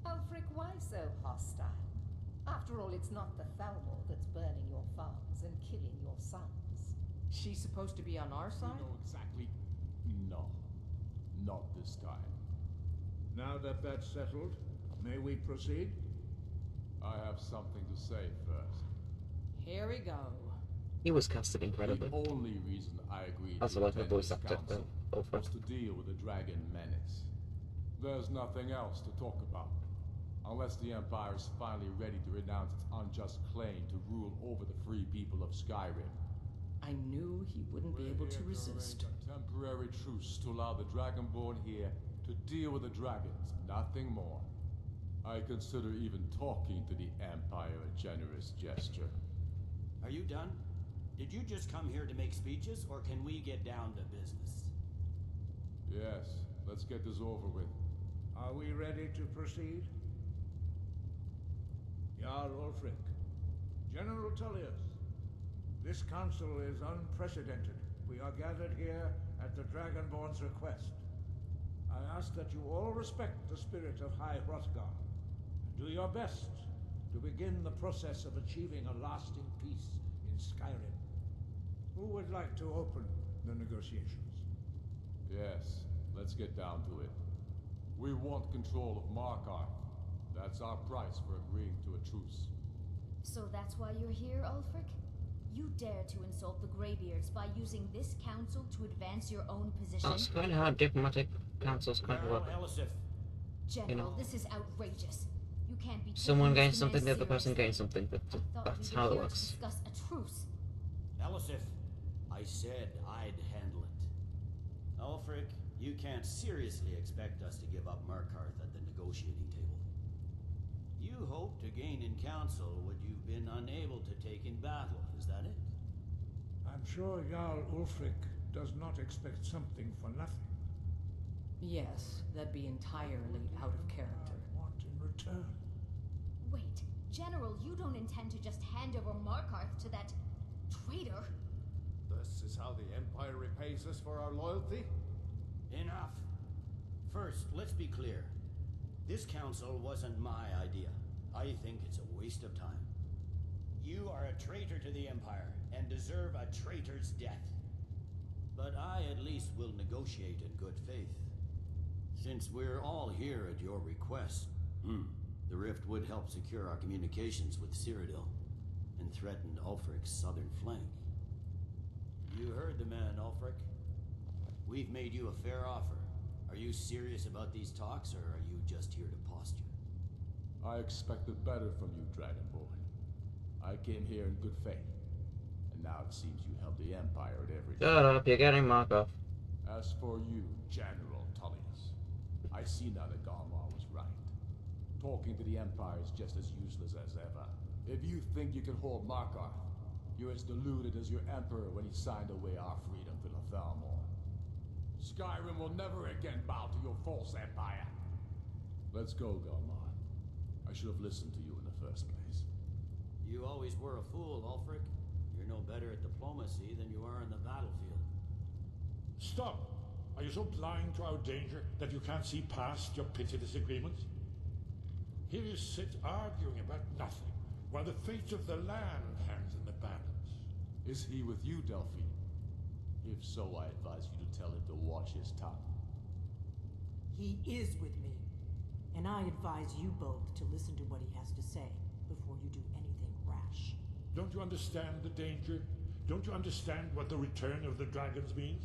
Ulfric, why so hostile? After all, it's not the Thalmor that's burning your farms and killing your sons. She's supposed to be on our side? You know exactly. No. Not this time. Now that that's settled, may we proceed? I have something to say first. Here we go. He was casted incredibly. The only reason I agreed Also to like a attend voice this actor, council Ulfric. was to deal with the dragon menace. There's nothing else to talk about. Unless the Empire is finally ready to renounce its unjust claim to rule over the free people of Skyrim. I knew he wouldn't be able to resist. A temporary truce to allow the Dragonborn here to deal with the dragons, nothing more. I consider even talking to the Empire a generous gesture. Are you done? Did you just come here to make speeches, or can we get down to business? Yes, let's get this over with. Are we ready to proceed? Jarl Ulfric, General Tullius, this council is unprecedented. We are gathered here at the Dragonborn's request. I ask that you all respect the spirit of High Hrothgar, and do your best to begin the process of achieving a lasting peace in Skyrim. Who would like to open the negotiations? Yes, let's get down to it. We want control of Markarth. That's our price for agreeing to a truce. So that's why you're here, Ulfric? You dare to insult the Greybeards by using this council to advance your own position? That's kind of how diplomatic councils kind of work. General, You know? this is outrageous. You can't be Someone taking gains this something, the demand other person seriously. gains something, but that's how it works. Discuss a truce. Elisif, I said I'd handle it. Ulfric, you can't seriously expect us to give up Markarth at the negotiating table. You hoped to gain in council what you've been unable to take in battle, is that it? I'm sure Jarl Ulfric does not expect something for nothing. Yes, that'd be entirely out of character. What in return? Wait, General, you don't intend to just hand over Markarth to that traitor? This is how the Empire repays us for our loyalty? Enough. First, let's be clear. This council wasn't my idea. I think it's a waste of time. You are a traitor to the Empire and deserve a traitor's death. But I at least will negotiate in good faith. Since we're all here at your request, the rift would help secure our communications with Cyrodiil and threaten Ulfric's southern flank. You heard the man, Ulfric. We've made you a fair offer. Are you serious about these talks, or are you just here to posture? I expected better from you, Dragonborn. I came here in good faith, and now it seems you help the Empire at every Shut up, you're getting Markov. As for you, General Tullius, I see now that Galmar was right. Talking to the Empire is just as useless as ever. If you think you can hold Markarth, you're as deluded as your Emperor when he signed away our freedom to the Thalmor. Skyrim will never again bow to your false empire. Let's go, Galmar. I should have listened to you in the first place. You always were a fool, Ulfric. You're no better at diplomacy than you are in the battlefield. Stop! Are you so blind to our danger that you can't see past your petty disagreements? Here you sit arguing about nothing, while the fate of the land hangs in the balance. Is he with you, Delphine? If so, I advise you to tell him to watch his tongue. He is with me. And I advise you both to listen to what he has to say before you do anything rash. Don't you understand the danger? Don't you understand what the return of the dragons means?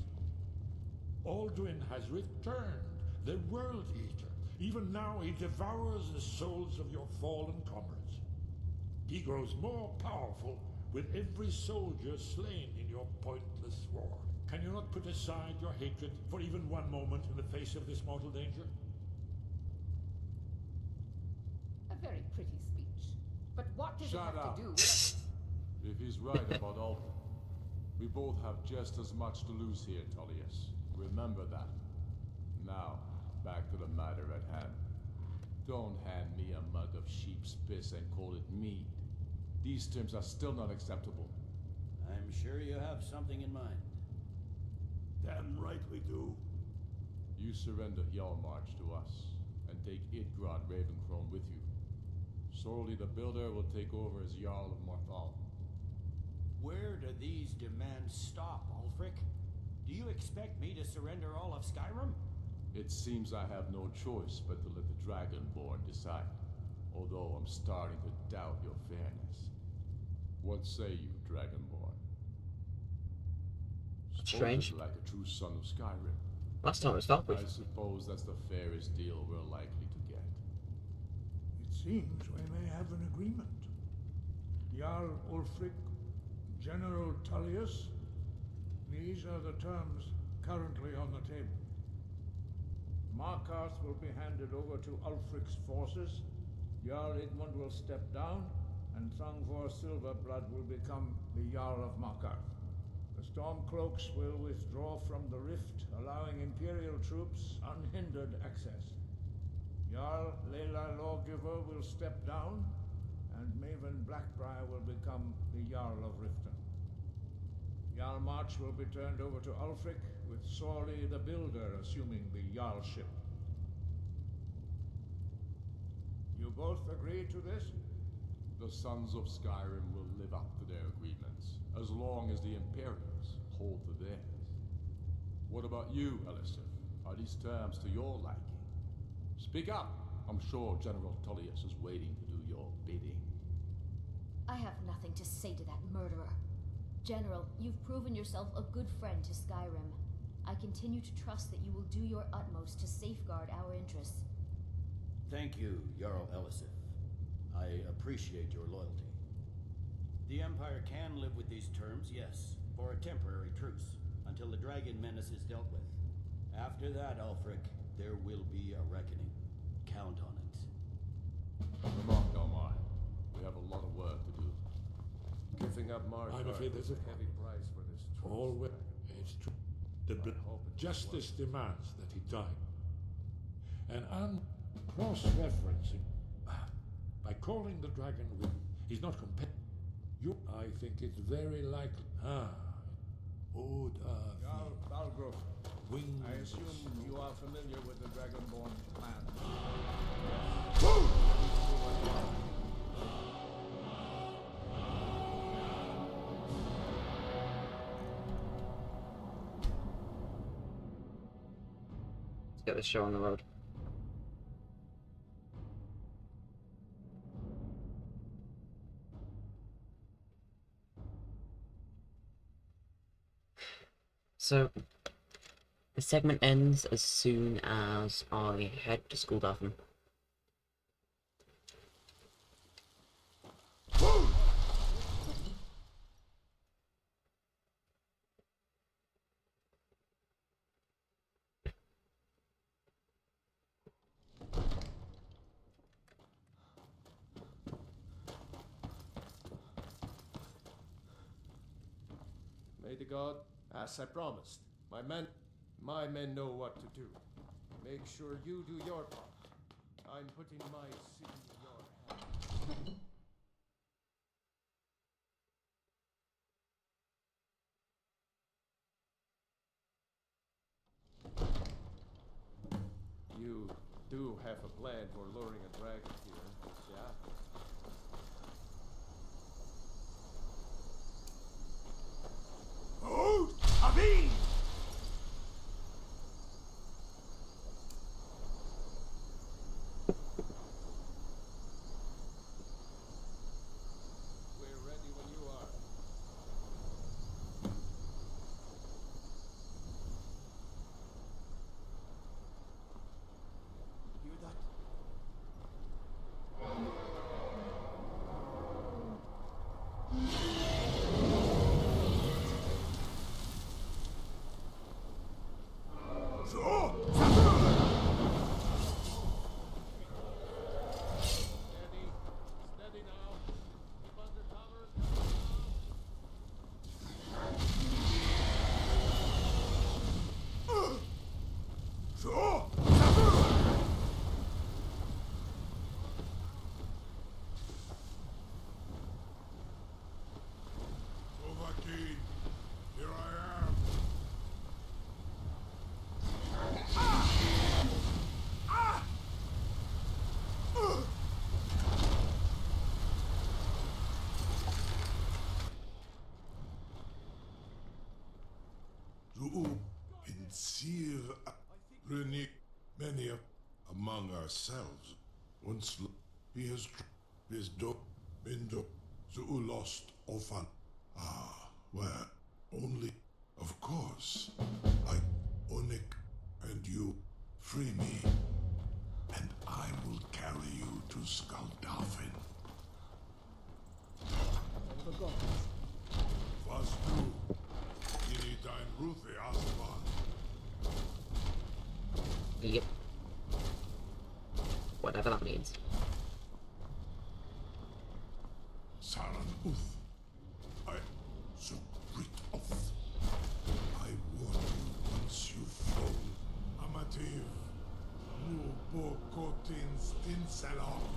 Alduin has returned, the World Eater. Even now he devours the souls of your fallen comrades. He grows more powerful with every soldier slain in your pointless war. Can you not put aside your hatred for even one moment in the face of this mortal danger? A very pretty speech. But what does Shut it have up. to do with... If he's right about Alduin, we both have just as much to lose here, Tullius. Remember that. Now, back to the matter at hand. Don't hand me a mug of sheep's piss and call it mead. These terms are still not acceptable. I'm sure you have something in mind. Damn right we do. You surrender Hjalmarch to us, and take Idgrod Ravencrone with you. Sorely the Builder will take over as Jarl of Morthal. Where do these demands stop, Ulfric? Do you expect me to surrender all of Skyrim? It seems I have no choice but to let the Dragonborn decide, although I'm starting to doubt your fairness. What say you, Dragonborn? Strange. Spoken like a true son of Skyrim. Last time it stopped with. I suppose that's the fairest deal we're likely to get. It seems we may have an agreement. Jarl Ulfric, General Tullius, these are the terms currently on the table. Markarth will be handed over to Ulfric's forces, Jarl Igmund will step down, and Thangvor Silverblood will become the Jarl of Markarth. The Stormcloaks will withdraw from the rift, allowing Imperial troops unhindered access. Jarl Leila Lawgiver will step down, and Maven Blackbriar will become the Jarl of Riften. Jarl March will be turned over to Ulfric, with Sorley the Builder assuming the Jarlship. You both agree to this? The Sons of Skyrim will live up to their agreements, as long as the Imperials hold to theirs. What about you, Elisif? Are these terms to your liking? Speak up! I'm sure General Tullius is waiting to do your bidding. I have nothing to say to that murderer. General, you've proven yourself a good friend to Skyrim. I continue to trust that you will do your utmost to safeguard our interests. Thank you, Jarl Elisif. I appreciate your loyalty. The Empire can live with these terms, yes, for a temporary truce, until the dragon menace is dealt with. After that, Ulfric, there will be a reckoning. Count on it. Remark don't mind. We have a lot of work to do. Giving up Mark I'm afraid there's a heavy price for this truth. Always, it's true. Justice demands that he die. And cross-referencing, by calling the dragon with, he's not competitive. I think it's very likely. Old Balgrove, wings. I assume you are familiar with the Dragonborn plan. Let's get this show on the road. So, the segment ends as soon as I head to Skuldafn. May the god, as I promised, my men know what to do. Make sure you do your part. I'm putting my city in your hands. You do have a plan for luring a dragon here, yeah? Oh, Avin! We're ready when you are. Hear that? Steady now. Keep under cover. Dovahkiin, here I am. Zu'ub in Sir Reni, many among ourselves. Once he has his been Zu'u lost Ofan. Ah, well, only, of course, I, Onik, and you free me, and I will carry you to Skuldafn. Was du, Gini dein Rufe Aswan? Yep. Whatever that means. Saran Uth. I so rid of. I warn you once you fall. Amativ. Mubo Kotin Stinselok.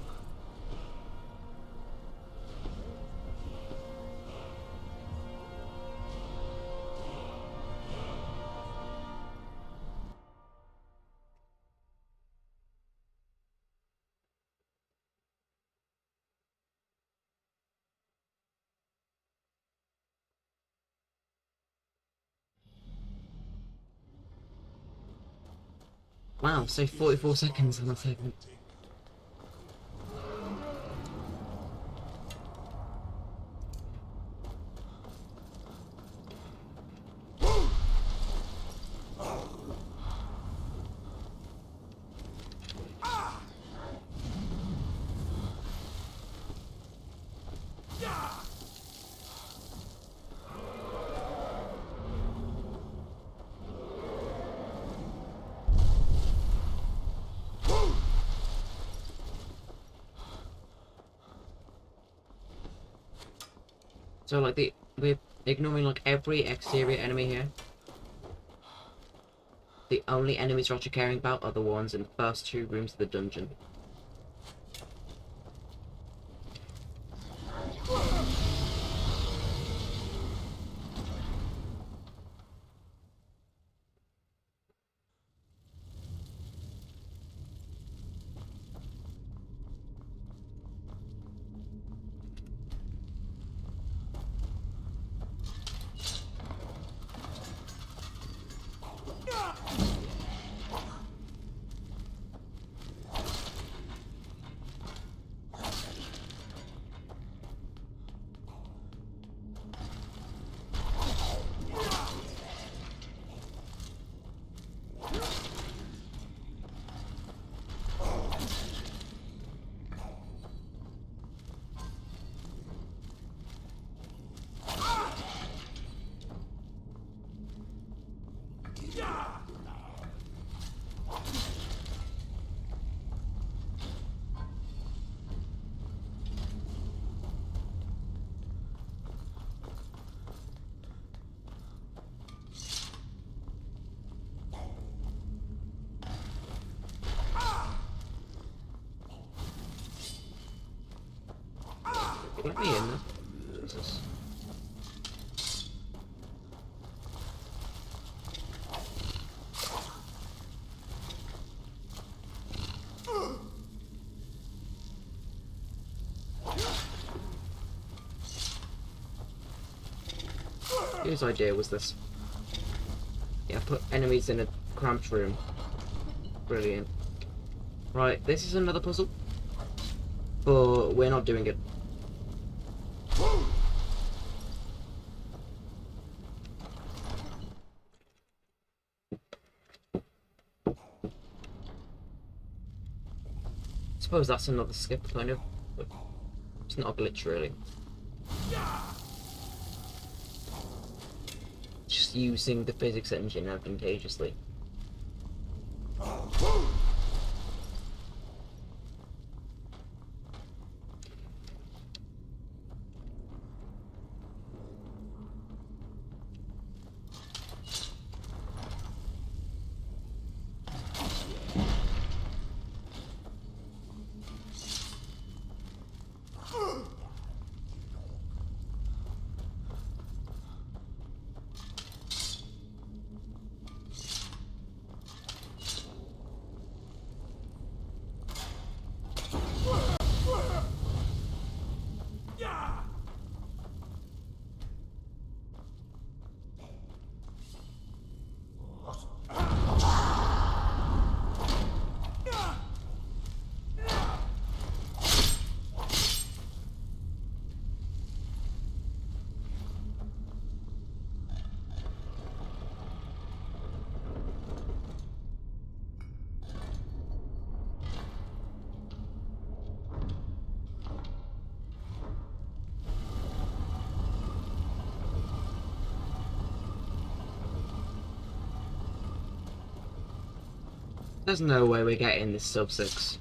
Wow, so 44 seconds on that segment. So like we're ignoring like every exterior enemy here. The only enemies we're actually caring about are the ones in the first 2 rooms of the dungeon. Let me in. Jesus. Whose idea was this? Yeah, put enemies in a cramped room. Brilliant. Right, this is another puzzle. But we're not doing it. Suppose that's another skip, kind of. But it's not a glitch, really. Just using the physics engine advantageously. There's no way we're getting this sub 6.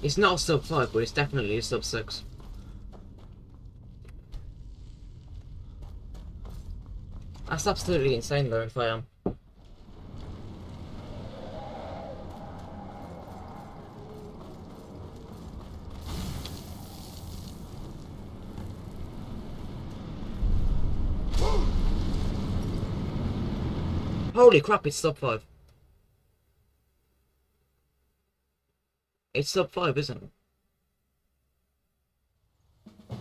It's not a sub 5, but it's definitely a sub 6. That's absolutely insane though, if I am. Holy crap, it's sub 5. It's sub 5, isn't it?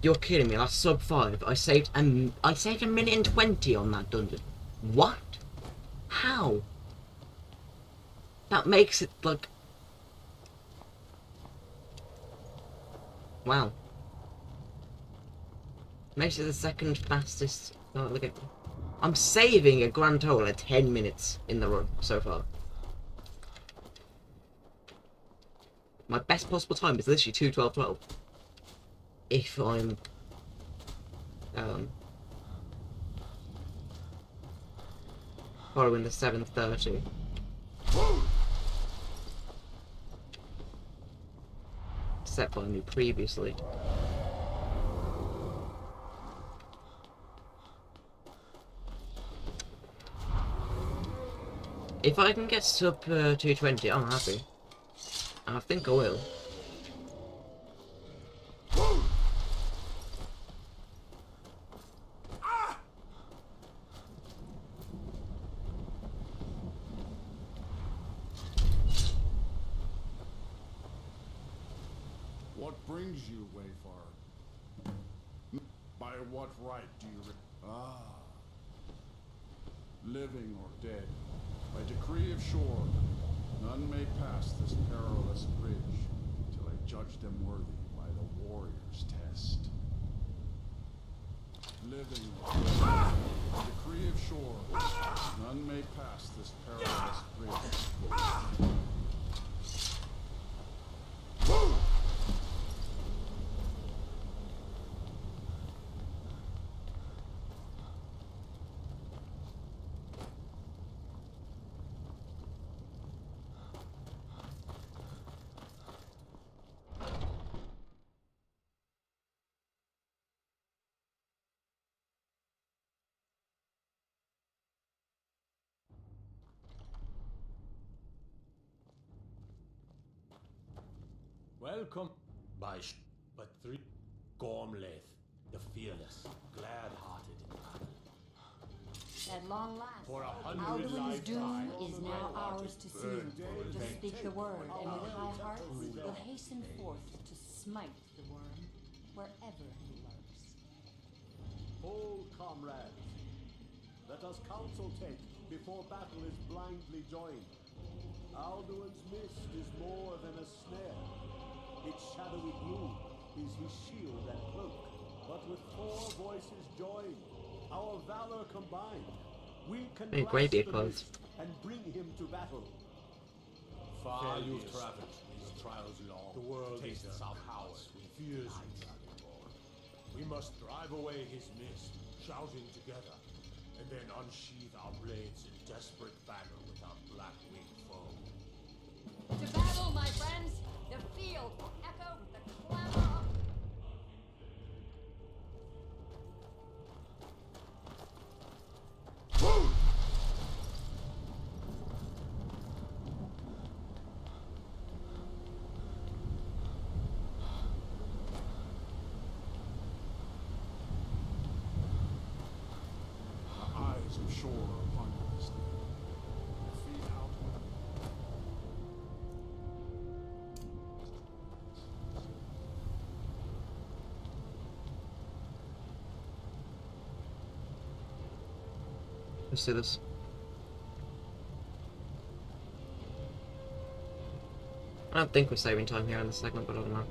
You're kidding me, that's sub 5. I saved a minute and 20 on that dungeon. What? How? That makes it like... Wow. Makes it the second fastest... Oh, look at... I'm saving a grand total of 10 minutes in the run so far. My best possible time is literally 2:12:12. If I'm following the 7:30 set by me previously. If I can get sub 220, I'm happy. I think I will. What brings you, Wayfarer? By what right do you living or dead, by decree of shore, none may pass this perilous bridge till I judge them worthy by the warrior's test. Living or dead, by decree of shore, none may pass this perilous bridge. Welcome, but three Gormlaith, the fearless, glad-hearted in battle. At long last, For 100 Alduin's doom lifetimes, is now ours to seal. Just speak the word, and with high hearts, we'll hasten forth to smite the worm wherever he lurks. Hold, comrades. Let us counsel take before battle is blindly joined. Alduin's mist is more than a snare. Its shadowy gloom is his shield and cloak. But with 4 voices joined, our valor combined, we can Hey, blast gravy the clothes. mist and bring him to battle. Far you've traveled, these trials long. The world tastes is our power, fears We must drive away his mist, shouting together, and then unsheathe our blades in desperate battle with our black-winged foe. To battle, my friends! The field will echo with the clamor of... The eyes of shore are upon you this day. Your feet outward. Let's do this. I don't think we're saving time here in this segment, but I don't know.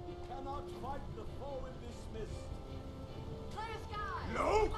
We cannot fight the foe in this mist. Clear sky! No!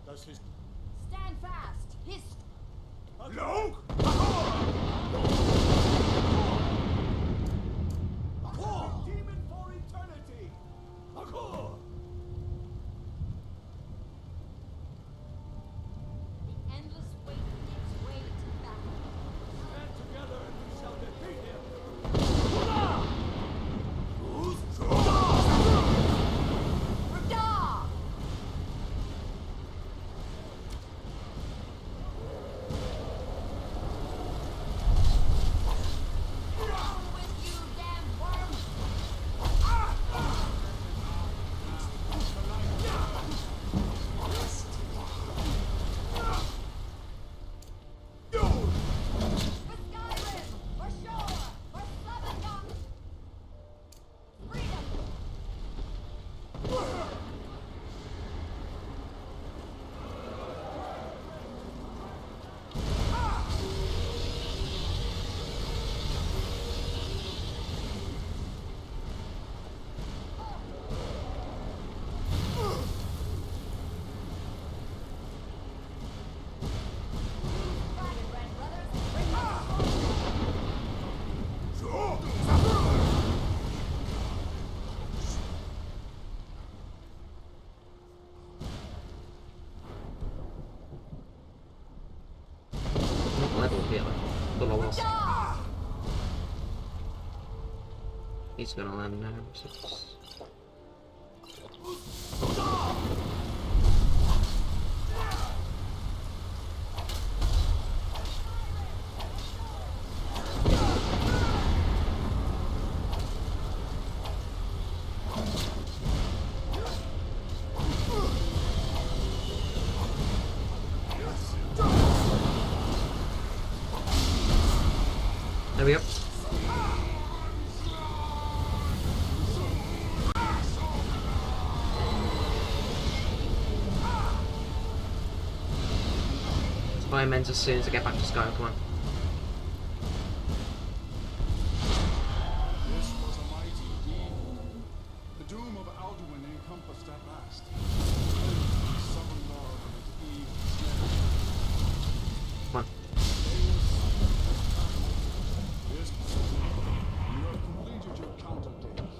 Does his Stand fast! His... No! Demon for eternity! The endless weight gives way to battle. Stand together and we shall defeat him! Rada! He's gonna land now. So it's... There we go. Firemen's as soon as I get back to Skyrim, come on. This was a mighty deed. The doom of Alduin encompassed at last. Summoned Morrowind into Eve's snare. Come on. Yes, you have completed your count of days.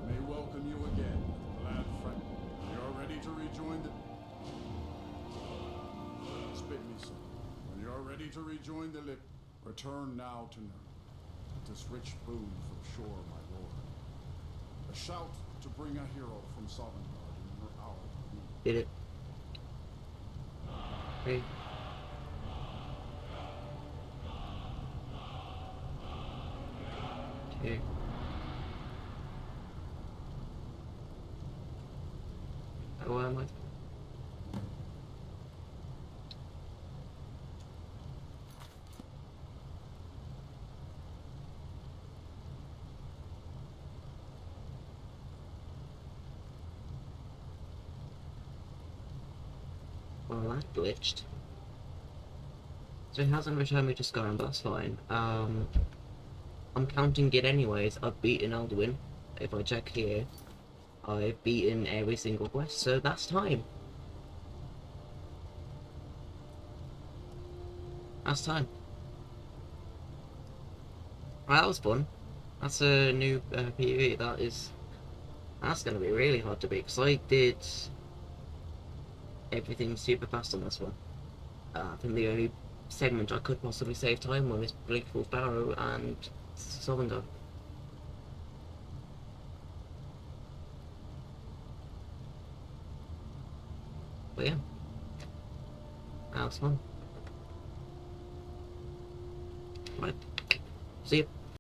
I may welcome you again with glad friend. You're ready to rejoin the... Spit me some. When you're ready to rejoin the lip, return now to Nurgle. This rich boon from shore, my lord. A shout to bring a hero from Sovngarde in your hour of need. Did it. Okay. Okay. Oh, am I? Well, that glitched. So it hasn't returned me to Skyrim, but that's fine. I'm counting it anyways. I've beaten Alduin. If I check here, I've beaten every single quest, so that's time. That's time. Right, that was fun. That's a new PvE. That's gonna be really hard to beat, because I did everything super fast on this one. I think the only segment I could possibly save time on is Blinkful Barrow and Sovngarde. But yeah, that was fun. Right, see ya.